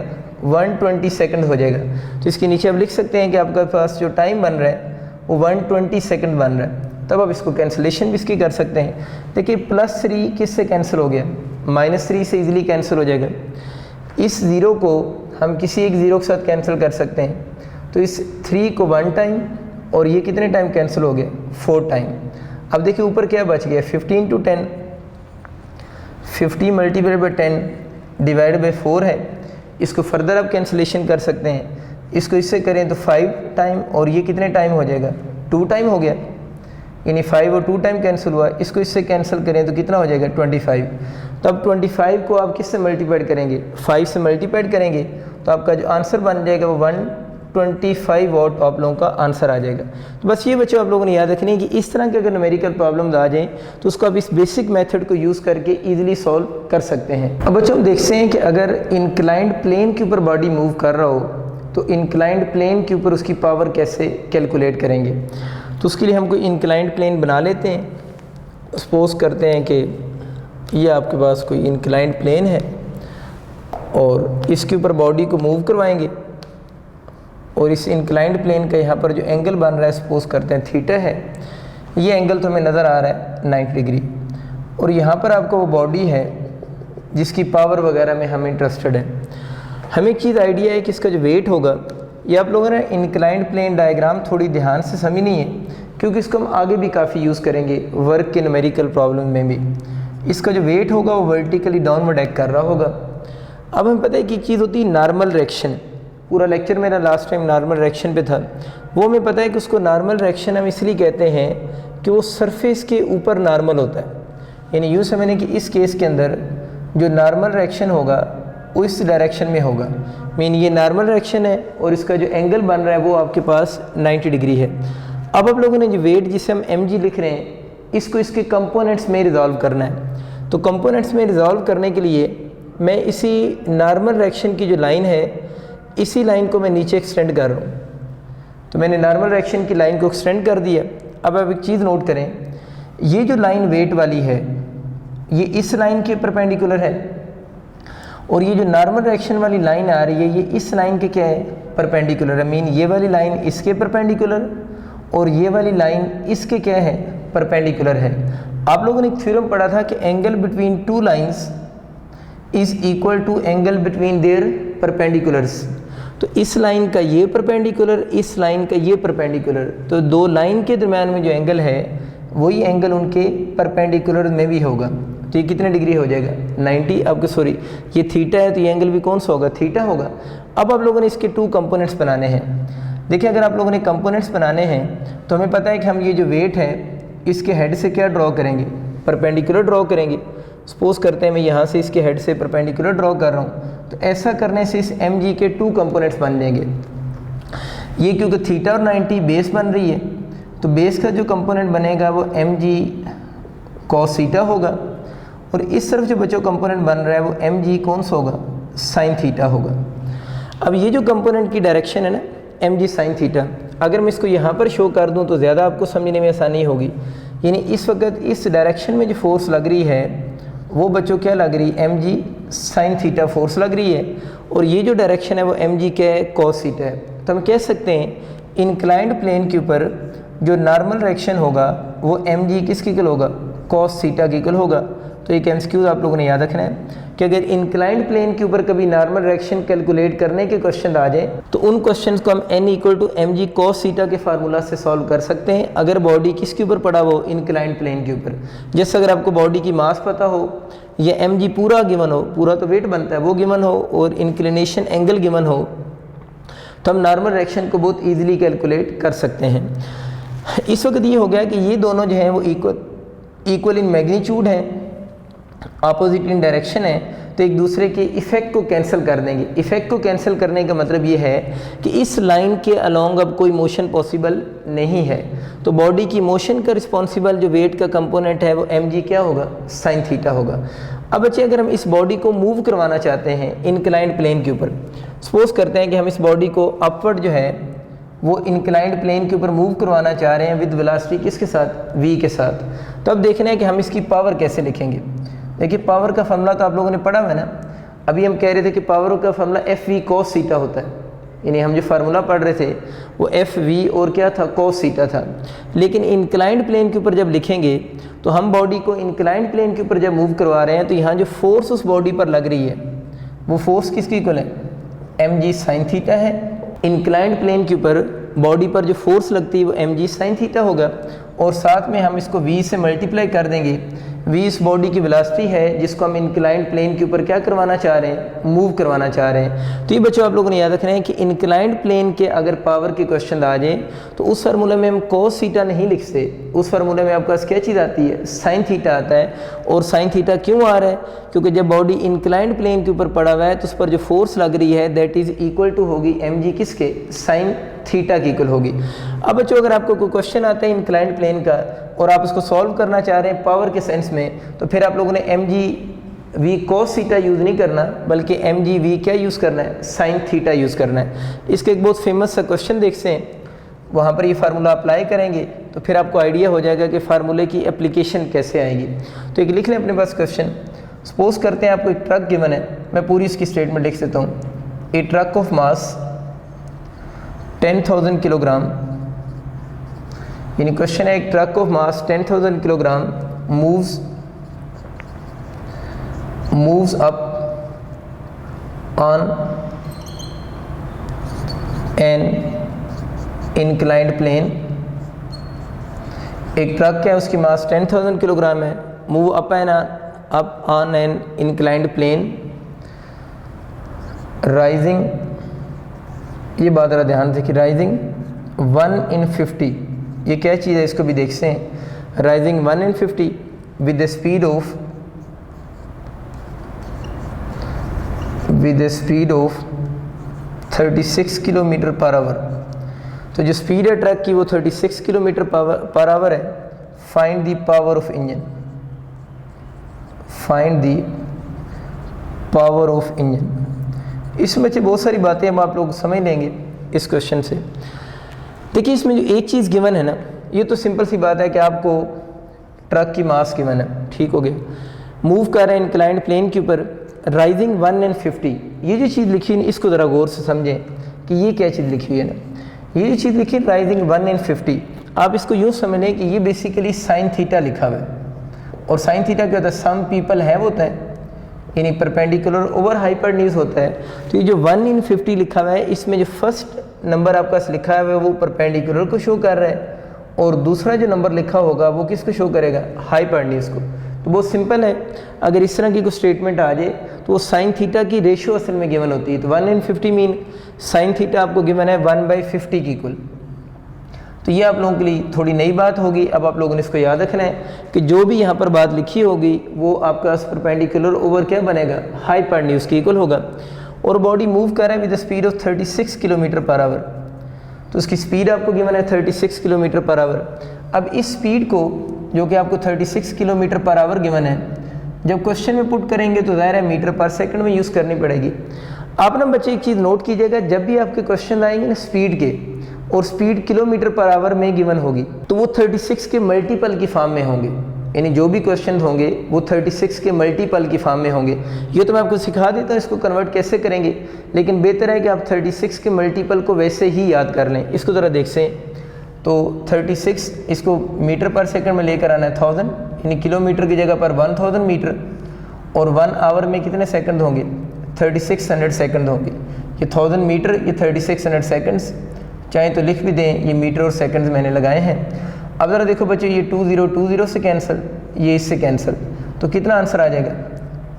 Speaker 1: 120 सेकंड हो जाएगा। तो इसके नीचे आप लिख सकते हैं कि आपके पास जो टाइम बन रहा है वो 120 सेकंड बन रहा है। तब आप इसको कैंसिलेशन भी इसकी कर सकते हैं। देखिए +3 किससे कैंसिल हो गया, -3 से इजीली कैंसिल हो जाएगा। इस ज़ीरो को हम किसी एक ज़ीरो के साथ कैंसिल कर सकते हैं, तो इस 3 को 1 टाइम और ये कितने टाइम कैंसिल हो गया, 4 टाइम। अब देखिए ऊपर क्या बच गया, 15 × 10, 50 × 10 डिवाइड बाई 4 है। इसको फर्दर आप कैंसिलेशन कर सकते हैं, इसको इससे करें तो 5 टाइम और ये कितने टाइम हो जाएगा, 2 टाइम हो गया, यानी 5 और 2 टाइम कैंसिल हुआ। इसको इससे कैंसिल करें तो कितना हो जाएगा, 25। तो अब 25 को आप किससे मल्टीप्लाइड करेंगे, 5 से मल्टीप्लाइड करेंगे, तो आपका जो आंसर बन जाएगा वो 125 वाट आप लोगों का आंसर आ जाएगा। तो बस ये बच्चों आप लोगों ने याद रखनी है कि इस तरह के अगर न्यूमेरिकल प्रॉब्लम्स आ जाएं तो उसको आप इस बेसिक मेथड को यूज़ करके इजीली सॉल्व कर सकते हैं। अब बच्चों हम देखते हैं कि अगर इंक्लाइंड प्लेन के ऊपर बॉडी मूव कर रहा हो तो इंक्लाइंड प्लेन के ऊपर उसकी पावर कैसे कैलकुलेट करेंगे। तो उसके लिए हम कोई इंक्लाइंड प्लेन बना लेते हैं। सपोज करते हैं कि ये आपके पास कोई इंक्लाइंड प्लेन है और इसके ऊपर बॉडी को मूव करवाएंगे और इस इंक्लाइंड प्लेन का यहाँ पर जो एंगल बन रहा है सपोज करते हैं थीटा है, ये एंगल तो हमें नज़र आ रहा है 90 डिग्री, और यहाँ पर आपको वो बॉडी है जिसकी पावर वगैरह में हम इंटरेस्टेड है। हमें एक चीज़ आइडिया है कि इसका जो वेट होगा, ये आप लोगों ने इंक्लाइंड प्लेन डायग्राम थोड़ी ध्यान से समझनी है, क्योंकि इसको हम आगे भी काफ़ी यूज़ करेंगे वर्क के न्यूमेरिकल प्रॉब्लम में भी। इसका जो वेट होगा वो वर्टिकली डाउनवर्ड एक्ट कर रहा होगा। अब हमें पता है कि एक चीज़ होती है नॉर्मल रिएक्शन, पूरा लेक्चर मेरा लास्ट टाइम नॉर्मल रिएक्शन पे था। वो हमें पता है कि उसको नॉर्मल रिएक्शन हम इसलिए कहते हैं कि वो सरफेस के ऊपर नॉर्मल होता है, यानी यूँ समझने कि इस केस के अंदर जो नॉर्मल रिएक्शन होगा वो इस डायरेक्शन में होगा, मीन ये नॉर्मल रिएक्शन है और इसका जो एंगल बन रहा है वो आपके पास 90 डिग्री है। अब आप लोगों ने जो वेट जिसे हम mg लिख रहे हैं इसको इसके कंपोनेंट्स में रिजॉल्व करना है। तो कंपोनेंट्स में रिजॉल्व करने के लिए मैं इसी नॉर्मल रिएक्शन की जो लाइन है इसी लाइन को मैं नीचे एक्सटेंड कर रहा हूँ। तो मैंने नॉर्मल रिएक्शन की लाइन को एक्सटेंड कर दिया। अब आप एक चीज़ नोट करें, ये जो लाइन वेट वाली है ये इस लाइन के परपेंडिकुलर है और ये जो नॉर्मल रिएक्शन वाली लाइन आ रही है ये इस लाइन के क्या है, परपेंडिकुलर है। मीन ये वाली लाइन इसके परपेंडिकुलर और ये वाली लाइन इसके क्या है, परपेंडिकुलर है। आप लोगों ने एक थ्योरम पढ़ा था कि angle between two lines is equal to angle between their perpendiculars. तो इस लाइन का ये परपेंडिकुलर, इस लाइन का ये परपेंडिकुलर, तो दो लाइन के दरम्यान में जो एंगल है वही एंगल उनके परपेंडिकुलर में भी होगा। तो ये कितने डिग्री हो जाएगा, 90। आपके सॉरी ये थीटा है तो ये एंगल भी कौन सा होगा, थीटा होगा। अब आप लोगों ने इसके 2 कंपोनेंट्स बनाने हैं। देखिए अगर आप लोगों ने कंपोनेंट्स बनाने हैं तो हमें पता है कि हम ये जो वेट है इसके हेड से क्या ड्रॉ करेंगे, परपेंडिकुलर ड्रॉ करेंगे। सपोज करते हैं मैं यहाँ से इसके हेड से परपेंडिकुलर ड्रॉ कर रहा हूँ, तो ऐसा करने से इस mg के 2 कंपोनेंट्स बन जाएंगे। ये क्योंकि थीटा और 90 बेस बन रही है तो बेस का जो कंपोनेंट बनेगा वो mg cos थीटा होगा और इस तरफ जो बच्चों कंपोनेंट बन रहा है वो mg कौन सा होगा, साइन थीटा होगा। अब ये जो कंपोनेंट की डायरेक्शन है ना mg साइन थीटा, अगर मैं इसको यहाँ पर शो कर दूँ तो ज़्यादा आपको समझने में आसानी होगी। यानी इस वक्त इस डायरेक्शन में जो फोर्स लग रही है वो बच्चों क्या लग रही है, mg साइन थीटा फोर्स लग रही है और ये जो डायरेक्शन है वो mg के cos थीटा है। तो हम कह सकते हैं इंक्लाइंड प्लेन के ऊपर जो नॉर्मल डायरेक्शन होगा वो mg किसके इक्वल होगा, cos थीटा के इक्वल होगा। तो एक एमसीक्यू आप लोगों ने याद रखना है कि अगर इंक्लाइंड प्लेन के ऊपर कभी नॉर्मल डायरेक्शन कैलकुलेट करने के क्वेश्चन आ जाए तो उन क्वेश्चंस को हम n = mg cos थीटा के फार्मूला से सॉल्व कर सकते हैं। अगर बॉडी किसके ऊपर पड़ा हो, इंक्लाइंड प्लेन के ऊपर। जैसे अगर आपको बॉडी की मास पता हो या mg पूरा गिवन हो, पूरा तो वेट बनता है, वो गिवन हो और इंक्लिनेशन एंगल गिवन हो तो हम नॉर्मल डायरेक्शन को बहुत ईजिली कैलकुलेट कर सकते हैं। इस वक्त ये हो गया कि ये दोनों जो हैं वो इक्वल इन मैग्नीट्यूड हैं, अपोजिट इन डायरेक्शन है, तो एक दूसरे के इफ़ेक्ट को कैंसिल कर देंगे। इफ़ेक्ट को कैंसिल करने का मतलब ये है कि इस लाइन के अलोंग अब कोई मोशन पॉसिबल नहीं है, तो बॉडी की मोशन का रिस्पॉन्सिबल जो वेट का कंपोनेंट है वो mg क्या होगा, साइन थीटा होगा। अब बच्चे अगर हम इस बॉडी को मूव करवाना चाहते हैं इंक्लाइंड प्लेन के ऊपर, सपोज करते हैं कि हम इस बॉडी को अपवर्ड जो है वो इंक्लाइंड प्लेन के ऊपर मूव करवाना चाह रहे हैं विद वेलोसिटी किसके साथ, v के साथ, तो अब देखना है कि हम इसकी पावर कैसे लिखेंगे। देखिए पावर का फॉर्मूला तो आप लोगों ने पढ़ा है ना, अभी हम कह रहे थे कि पावर का फॉर्मूला एफ वी कोस सीटा होता है, यानी हम जो फार्मूला पढ़ रहे थे वो एफ वी और क्या था, कोस सीटा था। लेकिन इंक्लाइंड प्लेन के ऊपर जब लिखेंगे तो हम बॉडी को इंक्लाइंड प्लेन के ऊपर जब मूव करवा रहे हैं तो यहाँ जो फोर्स उस बॉडी पर लग रही है वो फोर्स किसकी इक्वल है, mg साइन थीटा है। इंक्लाइंड प्लेन के ऊपर बॉडी पर जो फोर्स लगती है वो mg साइन थीटा होगा, और साथ में हम इसको v से मल्टीप्लाई कर देंगे। v इस बॉडी की वेलोसिटी है जिसको हम इंक्लाइंड प्लेन के ऊपर क्या करवाना चाह रहे हैं, मूव करवाना चाह रहे हैं। तो ये बच्चों आप लोगों ने याद रखना है कि इंक्लाइंड प्लेन के अगर पावर के क्वेश्चन आ जाए तो उस फार्मूले में हम कोस थीटा नहीं लिखते, उस फार्मूले में आपका क्या चीज़ आती है, साइन थीटा आता है। और साइन थीटा क्यों आ रहा है, क्योंकि जब बॉडी इंक्लाइंड प्लेन के ऊपर पड़ा हुआ है तो उस पर जो फोर्स लग रही है दैट इज़ इक्वल टू होगी mg किसके, साइन थीटा की इक्वल होगी। अब बच्चों अगर आपको कोई क्वेश्चन आता है इंक्लाइंड प्लेन का और आप उसको सॉल्व करना चाह रहे हैं पावर के सेंस में, तो फिर आप लोगों ने mg v cos theta use नहीं करना बल्कि mg v क्या यूज़ करना है, साइन थीटा यूज़ करना है। इसका एक बहुत फेमस सा क्वेश्चन देखते हैं, वहाँ पर ये फार्मूला अप्लाई करेंगे तो फिर आपको आइडिया हो जाएगा कि फार्मूले की एप्लीकेशन कैसे आएगी। तो एक लिख लें अपने पास क्वेश्चन। सपोज करते हैं आपको एक ट्रक गिवन है, मैं पूरी इसकी स्टेटमेंट लिख देता हूँ। A truck of mass 10,000 kilogram, यानी क्वेश्चन है एक truck of mass 10,000 kilogram moves up on an inclined plane. एक ट्रक है उसकी मास 10,000 किलोग्राम है, move up on an inclined plane rising, ये बात ज़रा ध्यान देखिए, राइजिंग 1 in 50, ये क्या चीज़ है इसको भी देखते हैं। Rising 1 in 50 with the speed of 36 kilometre per hour. तो जो स्पीड है ट्रक की वो 36 किलोमीटर पर आवर है। Find the power of engine, find the power of engine. इसमें से बहुत सारी बातें हम आप लोग समझ लेंगे इस क्वेश्चन से। देखिए इसमें जो एक चीज़ गिवन है ना, ये तो सिंपल सी बात है कि आपको ट्रक की मास गिवन है, ठीक हो गया, मूव कर रहे हैं इंक्लाइंड प्लेन के ऊपर, राइजिंग 1 in 50। ये जो चीज़ लिखी है इसको ज़रा गौर से समझें कि ये क्या चीज़ लिखी हुई है ना, ये जो चीज़ लिखी है राइजिंग 1 in 50, आप इसको यूँ समझ लें कि ये बेसिकली साइन थीटा लिखा हुआ है। और साइन थीटा क्या होता है, सम पीपल है होता है, यानी परपेंडिकुलर ओवर हाइपरन्यूज होता है। तो ये जो 1 in 50 लिखा हुआ है इसमें जो फर्स्ट नंबर आपका लिखा है वो परपेंडिकुलर को शो कर रहा है, और दूसरा जो नंबर लिखा होगा वो किसको शो करेगा, हाइपरन्यूज को। तो बहुत सिंपल है, अगर इस तरह की कोई स्टेटमेंट आ जाए तो वो साइन थीटा की रेशियो असल में गिवन होती है। तो 1 in 50 मीन साइन थीटा आपको गिवन है 1/50 की इक्वल। तो ये आप लोगों के लिए थोड़ी नई बात होगी। अब आप लोगों ने इसको याद रखना है कि जो भी यहाँ पर बात लिखी होगी वो आपका परपेंडिकुलर ओवर क्या बनेगा, हाइपरन्यूज की इक्वल होगा। और बॉडी मूव कर रहा है with the speed of 36 kilometre per hour, तो उसकी स्पीड आपको गिवन है 36 किलोमीटर पर आवर। अब इस स्पीड को जो कि आपको 36 किलोमीटर पर आवर गिवन है, जब क्वेश्चन में पुट करेंगे तो ज़ाहिर है मीटर पर सेकंड में यूज़ करनी पड़ेगी। आप ना बच्चे एक चीज़ नोट कीजिएगा, जब भी आपके क्वेश्चन आएंगे ना स्पीड के, और स्पीड किलोमीटर पर आवर में गिवन होगी तो वो 36 के मल्टीपल की फॉर्म में होंगे, यानी जो भी क्वेश्चन होंगे वो 36 के मल्टीपल की फॉर्म में होंगे। ये तो मैं आपको सिखा देता हूँ इसको कन्वर्ट कैसे करेंगे, लेकिन बेहतर है कि आप 36 के मल्टीपल को वैसे ही याद कर लें। इसको ज़रा देख सें, तो 36 इसको मीटर पर सेकंड में लेकर आना है 1000, यानी किलोमीटर की जगह पर 1000 मीटर, और 1 आवर में कितने सेकंड होंगे, 3600 सेकंड होंगे। ये 1000 मीटर, ये 3600 सेकंड्स, चाहे तो लिख भी दें, ये मीटर और सेकंड्स मैंने लगाए हैं। अब ज़रा देखो बच्चों, ये 20 से कैंसिल, ये इससे कैंसिल, तो कितना आंसर आ जाएगा,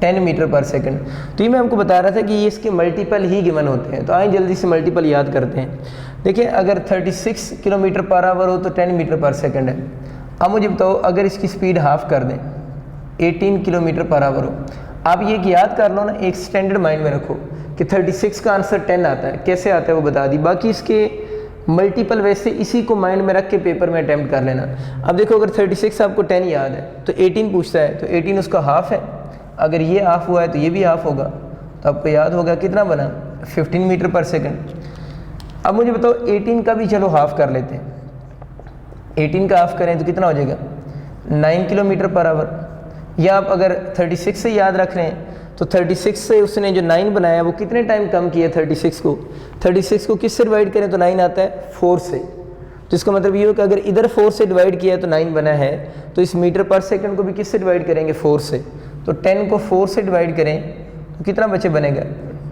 Speaker 1: 10 मीटर पर सेकंड। तो ये मैं आपको बता रहा था कि ये इसके मल्टीपल ही गिवन होते हैं। तो आइए जल्दी से मल्टीपल याद करते हैं। देखिए अगर 36 किलोमीटर पर आवर हो तो 10 मीटर पर सेकंड है। अब मुझे बताओ अगर इसकी स्पीड हाफ कर दें, 18 किलोमीटर पर आवर हो, आप ये याद कर लो ना, एक स्टैंडर्ड माइंड में रखो कि 36 का आंसर 10 आता है। कैसे आता है वो बता दी, बाकी इसके मल्टीपल वैसे इसी को माइंड में रख के पेपर में अटैम्प्ट कर लेना। अब देखो अगर 36 आपको 10 याद है तो 18 पूछता है, तो 18 उसका हाफ है, अगर ये हाफ हुआ है तो ये भी हाफ होगा, तो आपको याद होगा कितना बना, 15 मीटर पर सेकंड। अब मुझे बताओ 18 का भी चलो हाफ कर लेते हैं, 18 का हाफ करें तो कितना हो जाएगा, 9 किलोमीटर पर आवर। या आप अगर 36 से याद रख रहे हैं तो 36 से उसने जो 9 बनाया वो कितने टाइम कम किया 36 को, 36 को किस से डिवाइड करें तो 9 आता है 4 से। तो इसका मतलब ये हो कि अगर इधर 4 से डिवाइड किया तो 9 बना है, तो इस मीटर पर सेकंड को भी किस से डिवाइड करेंगे 4 से। तो 10 को 4 से डिवाइड करें तो कितना बचे बनेगा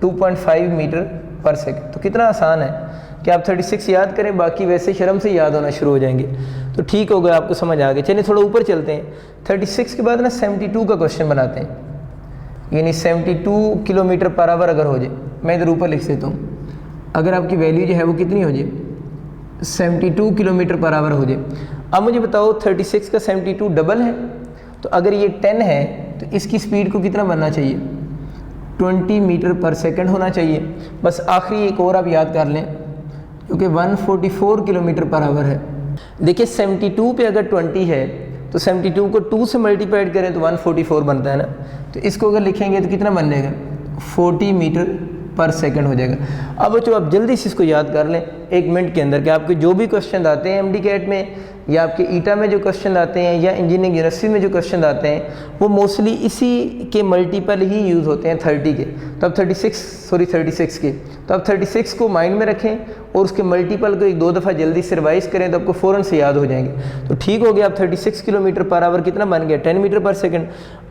Speaker 1: 2.5 मीटर पर सेकंड। तो कितना आसान है कि आप 36 याद करें, बाकी वैसे शर्म से याद होना शुरू हो जाएंगे। तो ठीक हो गया, आपको समझ आ गई। चलिए थोड़ा ऊपर चलते हैं, 36 के बाद ना 72 का क्वेश्चन बनाते हैं, यानी 72 किलोमीटर पर आवर अगर हो जाए, मैं इधर ऊपर लिख देता हूँ, अगर आपकी वैल्यू जो है वो कितनी हो जाए 72 किलोमीटर पर आवर हो जाए। अब मुझे बताओ 36 का 72 डबल है, तो अगर ये 10 है तो इसकी स्पीड को कितना बनना चाहिए 20 मीटर पर सेकंड होना चाहिए। बस आखिरी एक और आप याद कर लें, क्योंकि 144 किलोमीटर पर आवर है। देखिए 72 पे अगर 20 है तो 72 को 2 से मल्टीप्लाइड करें तो 144 बनता है ना, तो इसको अगर लिखेंगे तो कितना बन जाएगा 40 मीटर पर सेकंड हो जाएगा। अब बच्चों आप जल्दी से इसको याद कर लें 1 मिनट के अंदर कि आपके जो भी क्वेश्चन आते हैं एमडी कैट में, या आपके ईटा में जो क्वेश्चन आते हैं, या इंजीनियरिंग यूनिवर्सिटी में जो क्वेश्चन आते हैं, वो मोस्टली इसी के मल्टीपल ही यूज़ होते हैं 30 के। तो अब 36 के, तो अब 36 को माइंड में रखें और उसके मल्टीपल को 1-2 दफ़ा जल्दी से रिवाइज करें तो आपको फ़ौरन से याद हो जाएंगे। तो ठीक हो गया, अब 36 किलोमीटर पर आवर कितना बन गया 10 मीटर पर सेकंड।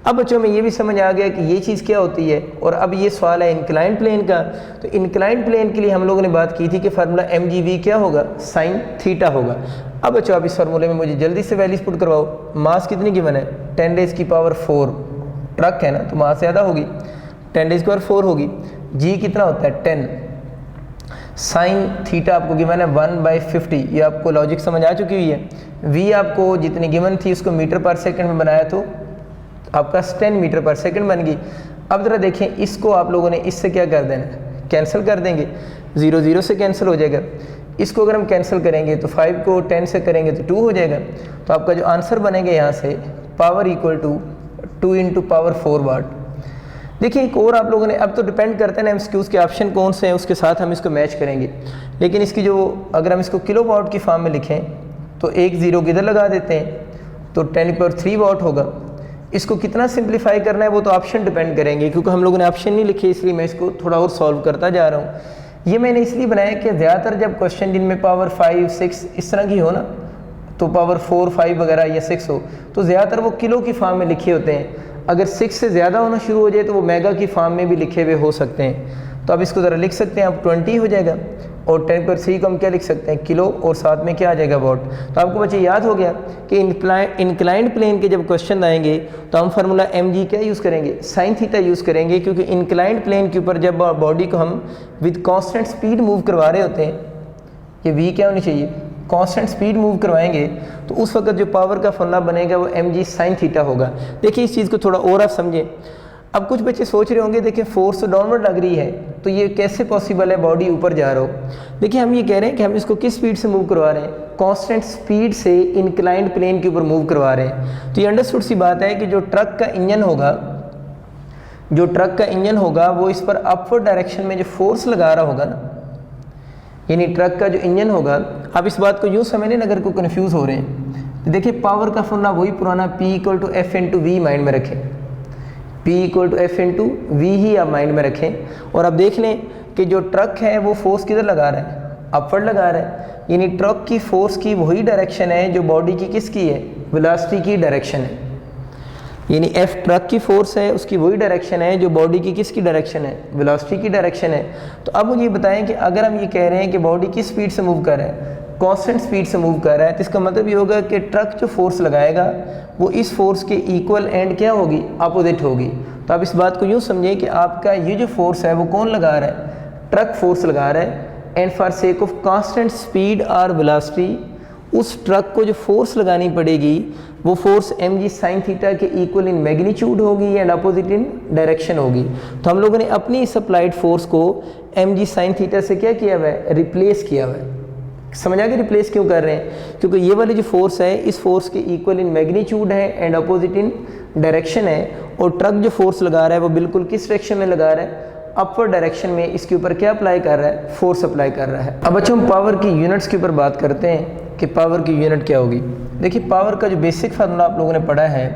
Speaker 1: अब बच्चों में ये भी समझ आ गया कि ये चीज़ क्या होती है। और अब ये सवाल है इंक्लाइंड प्लेन का, तो इंक्लाइंड प्लेन के लिए हम लोगों ने बात की थी कि फार्मूला mgv क्या होगा, साइन थीटा होगा। अब बच्चों आप इस फार्मूले में मुझे जल्दी से वैल्यूज पुट करवाओ। मास कितनी गिवन है 10⁻⁴, ट्रक है ना तो मास ज़्यादा होगी, 10⁻⁴ होगी। जी कितना होता है 10, साइन थीटा आपको गिवन है 1/50। ये आपको लॉजिक समझ आ चुकी हुई है। वी आपको जितनी गिवन थी उसको मीटर पर सेकंड में बनाया तो आपका 10 मीटर पर सेकंड बन गई। अब जरा देखें, इसको आप लोगों ने इससे क्या कर देना, कैंसिल कर देंगे, 0 0 से कैंसिल हो जाएगा। इसको अगर हम कैंसिल करेंगे तो 5 को 10 से करेंगे तो 2 हो जाएगा। तो आपका जो आंसर बनेगा यहाँ से पावर इक्वल टू 2 × पावर 4 वाट। देखिए एक और आप लोगों ने, अब तो डिपेंड करते हैं ना एमसीक्यूज के ऑप्शन कौन से हैं उसके साथ हम इसको मैच करेंगे, लेकिन इसकी जो अगर हम इसको किलो वाट की फॉर्म में लिखें तो 1 0 किधर लगा देते हैं तो 10⁻³ वाट होगा। इसको कितना सिंप्लीफाई करना है वो तो ऑप्शन डिपेंड करेंगे, क्योंकि हम लोगों ने ऑप्शन नहीं लिखे इसलिए मैं इसको थोड़ा और सॉल्व करता जा रहा हूँ। ये मैंने इसलिए बनाया कि ज़्यादातर जब क्वेश्चन जिनमें पावर 5 6 इस तरह की हो ना, तो पावर 4 5 वगैरह या 6 हो, तो ज़्यादातर वो किलो की फॉर्म में लिखे होते हैं। अगर 6 से ज़्यादा होना शुरू हो जाए तो वो मेगा की फॉर्म में भी लिखे हुए हो सकते हैं। तो अब इसको ज़रा लिख सकते हैं, अब 20 हो जाएगा, और 10⁻³ को हम क्या लिख सकते हैं किलो, और साथ में क्या आ जाएगा वाट। तो आपको बच्चे याद हो गया कि इंक्लाइंड प्लेन के जब क्वेश्चन आएंगे तो हम फार्मूला mg क्या यूज़ करेंगे, साइन थीटा यूज़ करेंगे, क्योंकि इंक्लाइंड प्लेन के ऊपर जब बॉडी को हम विद कांस्टेंट स्पीड मूव करवा रहे होते हैं, ये v क्या होनी चाहिए, कांस्टेंट स्पीड मूव करवाएंगे, तो उस वक्त जो पावर का फॉर्मूला बनेगा वो mg साइन थीटा होगा। देखिए इस चीज़ को थोड़ा और आप समझें। अब कुछ बच्चे सोच रहे होंगे देखिए फोर्स तो डाउनवर्ड लग रही है, तो ये कैसे पॉसिबल है बॉडी ऊपर जा रहा हो। देखिए हम ये कह रहे हैं कि हम इसको किस स्पीड से मूव करवा रहे हैं, कांस्टेंट स्पीड से इंक्लाइंड प्लेन के ऊपर मूव करवा रहे हैं। तो ये अंडरस्टूड सी बात है कि जो ट्रक का इंजन होगा वो इस पर अपवर्ड डायरेक्शन में जो फोर्स लगा रहा होगा ना, यानी ट्रक का जो इंजन होगा, आप इस बात को यूँ समझें अगर कोई कन्फ्यूज़ हो रहे हैं तो देखिए पावर का फॉर्मूला वही पुराना P = F × V माइंड में रखें, P = F × V ही आप माइंड में रखें। और अब देख लें कि जो ट्रक है वो फोर्स किधर लगा रहा है, अपवर्ड लगा रहा है, यानी ट्रक की फोर्स की वही डायरेक्शन है जो बॉडी की किसकी है, वेलोसिटी की डायरेक्शन है। यानी F ट्रक की फोर्स है, उसकी वही डायरेक्शन है जो बॉडी की किसकी डायरेक्शन है, वेलोसिटी की डायरेक्शन है। तो अब मुझे बताएं कि अगर हम ये कह रहे हैं कि बॉडी किस स्पीड से मूव कर रहा है, कांस्टेंट स्पीड से मूव कर रहा है, तो इसका मतलब ये होगा कि ट्रक जो फोर्स लगाएगा वो इस फोर्स के इक्वल एंड क्या होगी, अपोजिट होगी। तो आप इस बात को यूँ समझें कि आपका ये जो फोर्स है वो कौन लगा रहा है, ट्रक फोर्स लगा रहा है, and for sake of constant speed और वेलोसिटी उस ट्रक को जो फोर्स लगानी पड़ेगी वो फोर्स mg sin थीटा के इक्वल इन मैग्नीट्यूड होगी एंड अपोजिट इन डायरेक्शन होगी। तो हम लोगों ने अपनी इस अप्लाइड फोर्स को mg sin थीटा से क्या किया हुआ है, रिप्लेस किया हुआ है। समझ आ गया रिप्लेस क्यों कर रहे हैं, क्योंकि ये वाली जो फोर्स है इस फोर्स के इक्वल इन मैग्नीट्यूड है एंड अपोजिट इन डायरेक्शन है, और ट्रक जो फोर्स लगा रहा है वो बिल्कुल किस डायरेक्शन में लगा रहा है, अपवर्ड डायरेक्शन में। इसके ऊपर क्या अप्लाई कर रहा है, फोर्स अप्लाई कर रहा है। अब बच्चों हम पावर की यूनिट्स के ऊपर बात करते हैं कि पावर की यूनिट क्या होगी। देखिए पावर का जो बेसिक फार्मूला आप लोगों ने पढ़ा है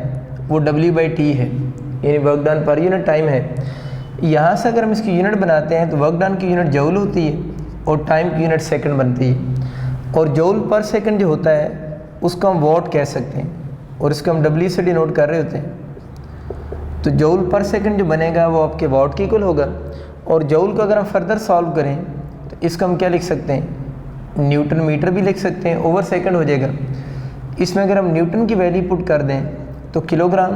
Speaker 1: वो W/T है, यानी work done per unit time है। यहाँ से अगर हम इसकी यूनिट बनाते हैं तो वर्क डन की यूनिट जूल होती है और टाइम की यूनिट सेकंड बनती है, और जूल पर सेकंड जो होता है उसको हम वॉट कह सकते हैं, और इसको हम W से डिनोट कर रहे होते हैं। तो जूल पर सेकंड जो बनेगा वो आपके वॉट की इक्वल होगा, और जूल को अगर हम फर्दर सॉल्व करें तो इसको हम क्या लिख सकते हैं, न्यूटन मीटर भी लिख सकते हैं, ओवर सेकंड हो जाएगा। इसमें अगर हम न्यूटन की वैल्यू पुट कर दें तो किलोग्राम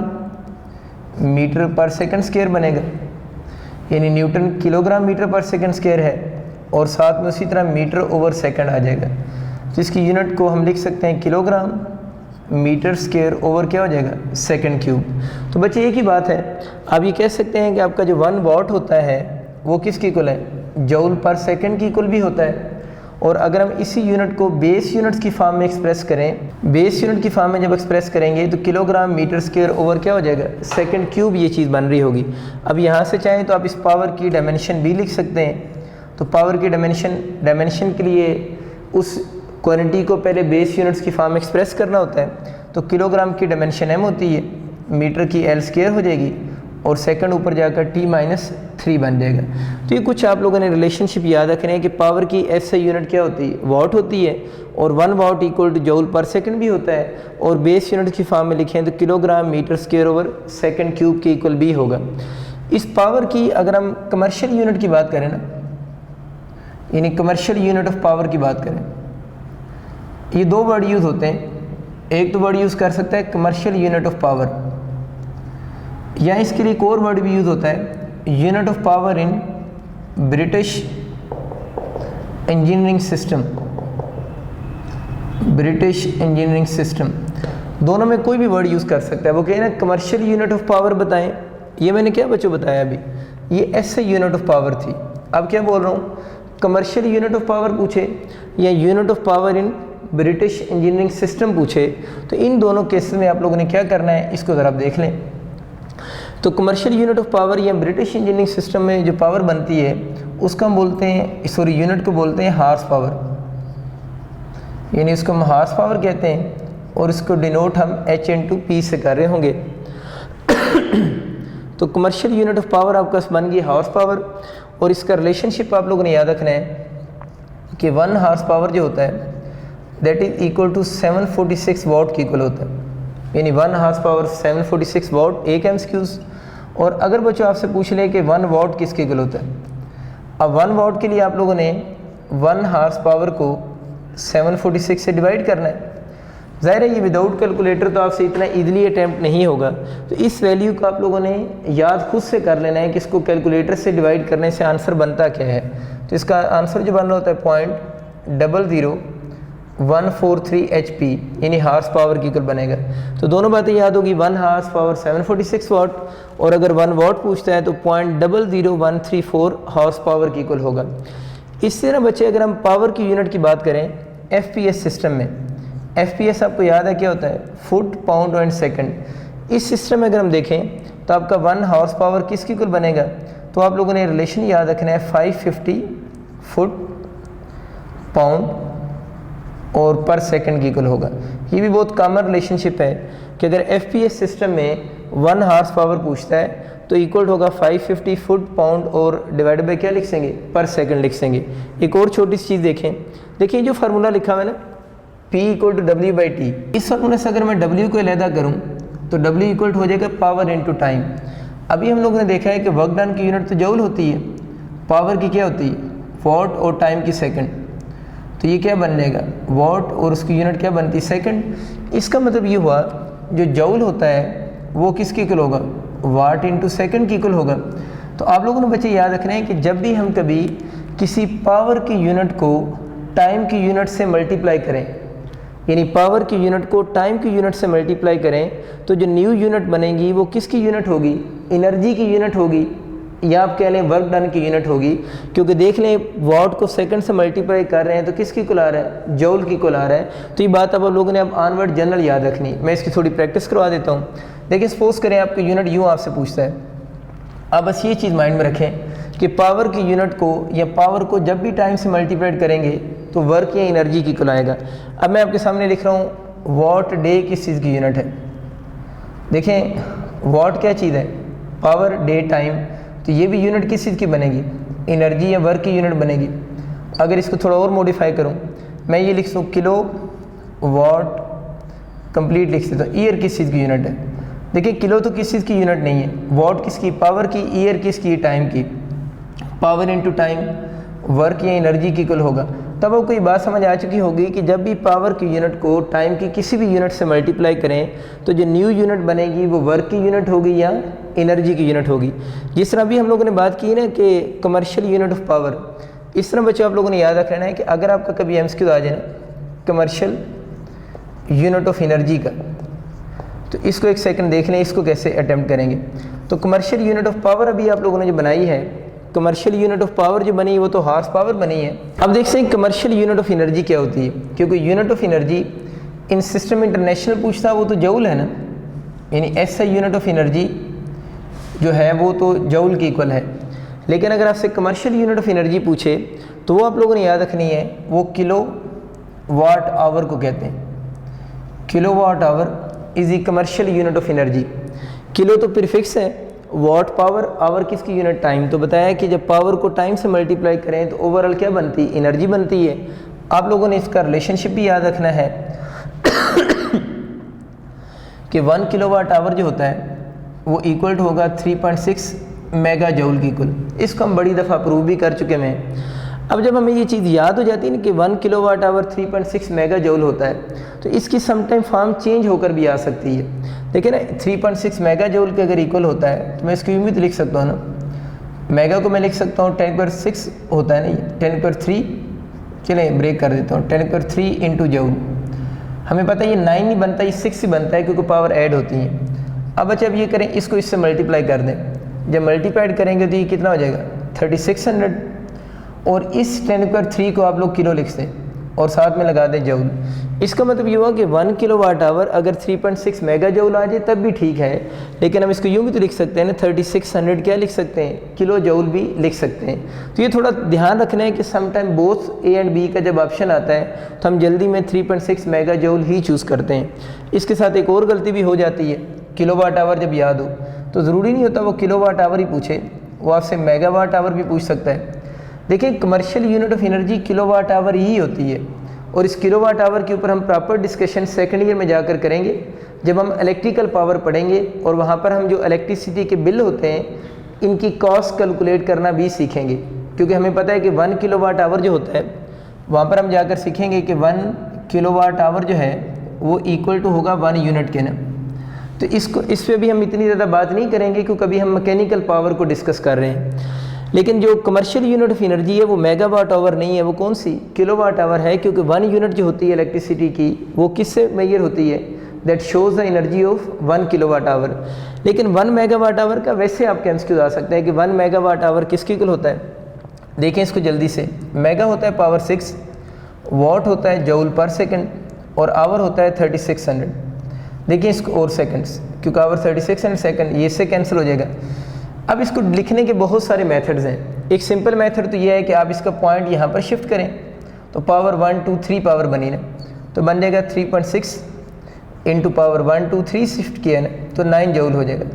Speaker 1: मीटर पर सेकंड स्क्वायर बनेगा, यानी न्यूटन किलोग्राम मीटर पर सेकंड स्क्वायर है, और साथ में उसी तरह मीटर ओवर सेकंड आ जाएगा, जिसकी यूनिट को हम लिख सकते हैं किलोग्राम मीटर स्क्वायर ओवर क्या हो जाएगा, सेकंड क्यूब। तो बच्चे एक ही बात है, आप ये कह सकते हैं कि आपका जो 1 वॉट होता है वो किसकी इक्वल है, जूल पर सेकंड की इक्वल भी होता है। और अगर हम इसी यूनिट को बेस यूनिट्स की फॉर्म में एक्सप्रेस करें, बेस यूनिट की फॉर्म में जब एक्सप्रेस करेंगे तो किलोग्राम मीटर स्क्वायर ओवर क्या हो जाएगा, सेकंड क्यूब, ये चीज़ बन रही होगी। अब यहाँ से चाहें तो आप इस पावर की डायमेंशन भी लिख सकते हैं। तो पावर की डायमेंशन के लिए उस क्वांटिटी को पहले बेस यूनिट्स की फॉर्म में एक्सप्रेस करना होता है। तो किलोग्राम की डायमेंशन m होती है, मीटर की L स्क्वायर हो जाएगी, और सेकंड ऊपर जाकर T-3 बन जाएगा। तो ये कुछ आप लोगों ने रिलेशनशिप याद रखने हैं कि पावर की SI यूनिट क्या होती है, वॉट होती है, और 1 वॉट इक्वल टू जूल पर सेकंड भी होता है, और बेस यूनिट की फॉर्म में लिखें तो kilogram metre square over second cube के इक्वल भी होगा। इस पावर की अगर हम कमर्शियल यूनिट की बात करें ना, यानी कमर्शियल यूनिट ऑफ पावर की बात करें, ये 2 वर्ड यूज़ होते हैं। एक तो वर्ड यूज़ कर सकता है कमर्शियल यूनिट ऑफ पावर, या इसके लिए एक और वर्ड भी यूज़ होता है unit of power in British engineering system. British engineering system, दोनों में कोई भी वर्ड यूज़ कर सकता है। वो कहे ना कमर्शियल यूनिट ऑफ पावर बताएं, ये मैंने क्या बच्चों बताया अभी, ये ऐसे यूनिट ऑफ पावर थी। अब क्या बोल रहा हूँ, कमर्शियल यूनिट ऑफ पावर पूछे या unit of power in British engineering system पूछे, तो इन दोनों केसेस में आप लोगों ने क्या करना है, इसको ज़रा देख लें। तो कमर्शियल यूनिट ऑफ पावर या ब्रिटिश इंजीनियरिंग सिस्टम में जो पावर बनती है उसको हम बोलते हैं, सॉरी यूनिट को बोलते हैं हार्स पावर, यानी उसको हम हार्स पावर कहते हैं, और इसको डिनोट हम H/P से कर रहे होंगे। तो कमर्शियल यूनिट ऑफ पावर आपका बन गई हार्स पावर, और इसका रिलेशनशिप आप लोगों ने याद रखना है कि 1 हार्स पावर जो होता है that is equal to 746 watt की इक्वल होता है, यानी 1 हार्स पावर 746 वॉट, एक एमसीक्यूज। और अगर बच्चों आपसे पूछ ले कि 1 वॉट किसके इक्वल होता है, अब 1 वॉट के लिए आप लोगों ने 1 हार्स पावर को 746 से डिवाइड करना है। ज़ाहिर है ये विदाउट कैलकुलेटर तो आपसे इतना ईजिली अटैम्प्ट नहीं होगा, तो इस वैल्यू को आप लोगों ने याद खुद से कर लेना है कि इसको कैलकुलेटर से डिवाइड करने से आंसर बनता क्या है। तो इसका आंसर जो बन रहा होता है 0.00143 HP, यानी हार्स पावर की इक्वल बनेगा। तो दोनों बातें याद होगी, 1 हार्स पावर 746 वॉट, और अगर 1 वॉट पूछता है तो 0.00134 हार्स पावर की इक्वल होगा। इससे ना बच्चे अगर हम पावर की यूनिट की बात करें FPS सिस्टम में, FPS आपको याद है क्या होता है, फुट पाउंड एंड सेकंड। इस सिस्टम में अगर हम देखें तो आपका 1 हार्स पावर किसकी इक्वल बनेगा, तो आप लोगों ने रिलेशन याद रखना है 550 फुट पाउंड और पर सेकंड की इक्वल होगा। ये भी बहुत कॉमन रिलेशनशिप है कि अगर FPS सिस्टम में 1 हार्स पावर पूछता है तो इक्वल होगा 550 फुट पाउंड और डिवाइड बाय क्या लिख देंगे, पर सेकंड लिख देंगे। एक और छोटी सी चीज़ देखें, देखिए जो फार्मूला लिखा हुआ है ना P इक्वल टू W/T, इस फार्मूले से अगर मैं W को अलहदा करूँ तो W इक्वल हो जाएगा पावर इनटू टाइम। अभी हम लोगों ने देखा है कि वर्क डन की यूनिट तो जूल होती है, पावर की क्या होती है, वॉट, और टाइम की सेकंड। तो ये क्या बन जाएगा, वॉट, और उसकी यूनिट क्या बनती है, सेकंड। इसका मतलब ये हुआ जो जूल होता है वो किसकी इक्वल होगा, वाट इंटू सेकंड की इक्वल होगा। तो आप लोगों ने बच्चे याद रखना है कि जब भी हम कभी किसी पावर की यूनिट को टाइम की यूनिट से मल्टीप्लाई करें, यानी पावर की यूनिट को टाइम की यूनिट से मल्टीप्लाई करें, तो जो न्यू यूनिट बनेगी वो किसकी यूनिट होगी? एनर्जी की यूनिट होगी, या आप कह लें वर्क डन की यूनिट होगी। क्योंकि देख लें वॉट को सेकंड से मल्टीप्लाई कर रहे हैं तो किसकी कुल आ रहा है? जूल की कुल आ रहा है। तो ये बात अब लोगों ने अब ऑनवर्ड जनरल याद रखनी। मैं इसकी थोड़ी प्रैक्टिस करवा देता हूँ। देखिए सपोज करें आपकी यूनिट यूँ आपसे पूछता है, आप बस ये चीज़ माइंड में रखें कि पावर की यूनिट को या पावर को जब भी टाइम से मल्टीप्लाइड करेंगे तो वर्क या एनर्जी की कुल आएगा। अब मैं आपके सामने लिख रहा हूँ वॉट डे किस चीज़ की यूनिट है। देखें वॉट क्या चीज़ है? Power, day, time. तो ये भी यूनिट किस चीज़ की बनेगी? एनर्जी या वर्क की यूनिट बनेगी। अगर इसको थोड़ा और मॉडिफाई करूँ, मैं ये लिख दूँ किलो वॉट कंप्लीट लिख देता हूँ। ईयर किस चीज़ की यूनिट है? देखिए किलो तो किस चीज़ की यूनिट नहीं है, वॉट किसकी? पावर की। ईयर किसकी? टाइम की। पावर इनटू टाइम वर्क या एनर्जी की कुल होगा। तब आपको ये बात समझ आ चुकी होगी कि जब भी पावर की यूनिट को टाइम की किसी भी यूनिट से मल्टीप्लाई करें तो जो न्यू यूनिट बनेगी वो वर्क की यूनिट होगी या एनर्जी की यूनिट होगी। जिस तरह भी हम लोगों ने बात की ना कि कमर्शियल यूनिट ऑफ पावर, इस तरह बच्चों आप लोगों ने याद रख लेना है कि अगर आपका कभी एमसीक्यू आ जाए ना कमर्शियल यूनिट ऑफ एनर्जी का, तो इसको एक सेकंड देख लें, इसको कैसे अटेम्प्ट करेंगे। तो कमर्शियल यूनिट ऑफ पावर अभी आप लोगों ने जो बनाई है, कमर्शियल यूनिट ऑफ पावर जो बनी है वो तो हार्स पावर बनी है। अब देखते हैं कमर्शियल यूनिट ऑफ एनर्जी क्या होती है, क्योंकि unit of energy in system international पूछता है वो तो जूल है ना, यानी ऐसा यूनिट ऑफ एनर्जी जो है वो तो जूल की इक्वल है। लेकिन अगर आपसे कमर्शियल यूनिट ऑफ एनर्जी पूछे तो वो आप लोगों ने याद रखनी है, वो किलो वाट आवर को कहते हैं। Kilo watt hour is the commercial unit of energy. Kilo तो प्रीफिक्स है, वॉट पावर, आवर किसकी यूनिट? टाइम। तो बताया कि जब पावर को टाइम से मल्टीप्लाई करें तो ओवरऑल क्या बनती है? एनर्जी बनती है। आप लोगों ने इसका रिलेशनशिप भी याद रखना है कि 1 किलोवाट आवर जो होता है वो इक्वल टू होगा 3.6 मेगा जूल की कुल। इसको हम बड़ी दफ़ा प्रूव भी कर चुके हैं। अब जब हमें ये चीज़ याद हो जाती है ना कि 1 किलोवाट आवर 3.6 मेगा जूल होता है, तो इसकी समटाइम फॉर्म चेंज होकर भी आ सकती है। देखिए ना 3.6 मेगा जूल के अगर इक्वल होता है तो मैं इसकी यूँ भी तो लिख सकता हूँ ना, मेगा को मैं लिख सकता हूँ 10⁻6 होता है ना, ये 10⁻3, चलें ब्रेक कर देता हूँ, 10⁻3 इंटू जूल। हमें पता है ये 9 नहीं बनता, ये 6 ही बनता है क्योंकि पावर ऐड होती है। अब अच्छा अब ये करें, इसको इससे मल्टीप्लाई कर दें। जब मल्टीप्लाइड करेंगे तो ये कितना हो जाएगा? 3600। और इस 10⁻3 को आप लोग किलो लिख दें और साथ में लगा दें जूल। इसका मतलब ये हुआ कि 1 किलोवाट आवर अगर 3.6 मेगा जूल आ जाए तब भी ठीक है, लेकिन हम इसको यूँ भी तो लिख सकते हैं ना, 3600 क्या लिख सकते हैं? किलो जूल भी लिख सकते हैं। तो ये थोड़ा ध्यान रखना है कि sometime both A and B का जब ऑप्शन आता है तो हम जल्दी में 3.6 मेगा जूल ही चूज़ करते हैं। इसके साथ एक और गलती भी हो जाती है, किलोवाट आवर जब याद हो तो ज़रूरी नहीं होता वो किलोवाट आवर ही पूछे, वो आपसे मेगावाट आवर भी पूछ सकता है। देखिए commercial unit of energy kilowatt hour ही होती है, और इस किलोवाट आवर के ऊपर हम प्रॉपर डिस्कशन सेकंड ईयर में जाकर करेंगे जब हम इलेक्ट्रिकल पावर पढ़ेंगे, और वहाँ पर हम जो इलेक्ट्रिसिटी के बिल होते हैं इनकी कॉस्ट कैलकुलेट करना भी सीखेंगे। क्योंकि हमें पता है कि 1 किलोवाट आवर जो होता है वहाँ पर हम जाकर सीखेंगे कि 1 किलोवाट आवर जो है वो इक्वल टू होगा 1 यूनिट के ना। तो इस पर भी हम इतनी ज़्यादा बात नहीं करेंगे क्योंकि अभी हम मैकेनिकल पावर को डिस्कस कर रहे हैं। लेकिन जो कमर्शियल यूनिट ऑफ एनर्जी है वो मेगावाट आवर नहीं है, वो कौन सी? किलोवाट आवर है, क्योंकि 1 यूनिट जो होती है इलेक्ट्रिसिटी की वो किससे मेजर होती है? That shows the energy of 1 kilowatt hour. लेकिन 1 मेगावाट आवर का वैसे आपके एमसीक्यू आ सकता है कि 1 मेगावाट आवर किसकी इक्वल होता है? देखें इसको जल्दी से, मेगा होता है पावर 6, वॉट होता है जूल पर सेकंड, और आवर होता है 3600। देखिए इसको और सेकंड्स, क्योंकि आवर 3600 सेकंड, ये से कैंसिल हो जाएगा। अब इसको लिखने के बहुत सारे मेथड्स हैं। एक सिंपल मेथड तो ये है कि आप इसका पॉइंट यहाँ पर शिफ्ट करें तो पावर 1 2 3 पावर बनी ना, तो बन जाएगा 3.6 इंटू पावर 1 2 3 शिफ्ट किया ना तो 9 जूल हो जाएगा।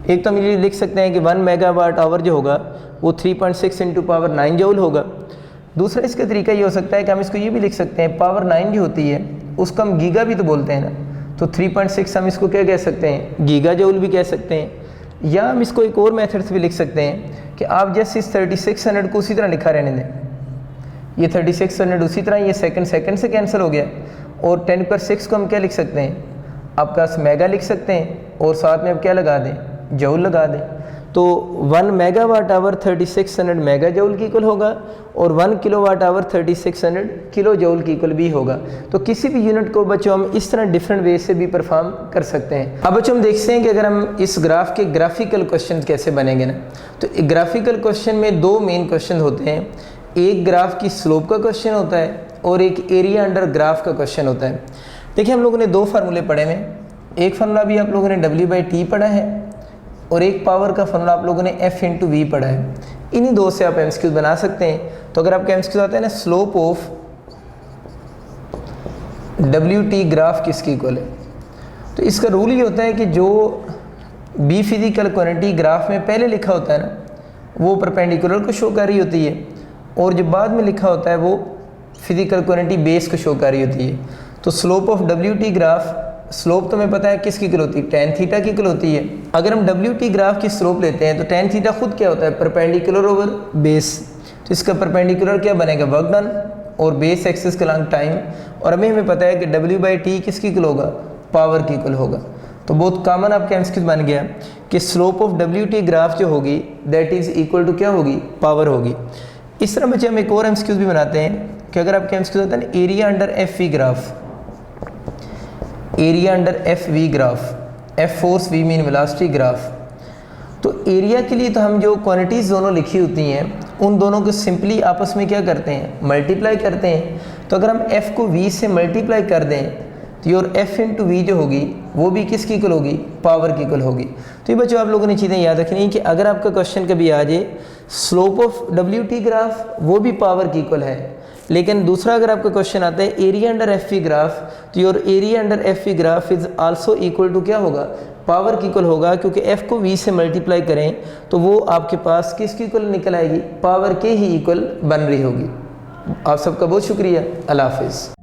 Speaker 1: एक तो हम ये लिख सकते हैं कि 1 मेगावाट आवर जो होगा वो 3.6 इंटू पावर 9 जूल होगा। दूसरा इसका तरीका ये हो सकता है कि हम इसको ये भी लिख सकते हैं, पावर 9 जो होती है उसको हम गीगा भी तो बोलते हैं ना, तो 3.6 हम इसको क्या कह सकते हैं? गीगा जूल भी कह सकते हैं। या हम इसको एक और मेथड से भी लिख सकते हैं कि आप जैसे इस 3600 को उसी तरह लिखा रहने दें, ये 3600 उसी तरह, ये सेकंड से कैंसिल हो गया, और 10⁻6 को हम क्या लिख सकते हैं? आपका मेगा लिख सकते हैं और साथ में अब क्या लगा दें? जूल लगा दें। तो 1 मेगावाट आवर 3600 मेगा जूल की इक्वल होगा और 1 किलोवाट आवर 3600 किलो जूल की इक्वल भी होगा। तो किसी भी यूनिट को बच्चों हम इस तरह डिफरेंट वे से भी परफॉर्म कर सकते हैं। अब बच्चों हम देखते हैं कि अगर हम इस ग्राफ के ग्राफिकल क्वेश्चन कैसे बनेंगे ना, तो ग्राफिकल क्वेश्चन में दो मेन क्वेश्चन होते हैं। एक ग्राफ की स्लोप का क्वेश्चन होता है और एक एरिया अंडर ग्राफ का क्वेश्चन होता है। देखिए हम लोगों ने दो फार्मूले पढ़े हैं, एक फार्मूला भी आप लोगों ने W/T पढ़ा है और एक पावर का फार्मूला आप लोगों ने F/V पढ़ा है। इन्हीं दो से आप MCQ बना सकते हैं। तो अगर आपका MCQ आता है ना, स्लोप ऑफ WT ग्राफ किसकी इक्वल है, तो इसका रूल ये होता है कि जो बी फिजिकल क्वांटिटी ग्राफ में पहले लिखा होता है ना, वो परपेंडिकुलर को शो कर रही होती है और जो बाद में लिखा होता है वो फिजिकल क्वांटिटी बेस को शो कर रही होती है। तो slope of WT graph, slope तो हमें पता है किसकी इक्वल होती है, tan थीटा की इक्वल होती है। अगर हम WT ग्राफ की स्लोप लेते हैं तो tan थीटा खुद क्या होता है, परपेंडिकुलर ओवर बेस। तो इसका परपेंडिकुलर क्या बनेगा, वर्क डन, और बेस एक्सिस के लॉन्ग टाइम। और हमें पता है कि W/T किसकी इक्वल होगा, पावर की इक्वल होगा। तो बहुत कॉमन आपका MCQ बन गया कि स्लोप ऑफ WT ग्राफ जो होगी दैट इज इक्वल टू क्या होगी, पावर होगी। इस तरह बच्चे हम एक और MCQ भी बनाते हैं कि अगर आपका MCQ होता है ना, area under FV graph, area under FV graph, F force V mean velocity graph. तो एरिया के लिए तो हम जो क्वांटिटीज़ दोनों लिखी होती हैं उन दोनों को सिंपली आपस में क्या करते हैं, मल्टीप्लाई करते हैं। तो अगर हम F को V से मल्टीप्लाई कर दें तो योर F/V जो होगी वो भी किसकी इक्वल होगी, पावर की इक्वल होगी। तो ये बच्चों आप लोगों ने चीज़ें याद रखनी है कि अगर आपका क्वेश्चन कभी आ जाए स्लोप ऑफ WT ग्राफ वो भी पावर की इक्वल है, लेकिन दूसरा अगर आपका क्वेश्चन आता है एरिया अंडर FV ग्राफ, तो your area under FV graph is also equal to क्या होगा, पावर की इक्वल होगा, क्योंकि F को V से मल्टीप्लाई करें तो वो आपके पास किसकी इक्वल निकल आएगी, पावर के ही इक्वल बन रही होगी। आप सबका बहुत शुक्रिया, अल्लाह हाफिज़।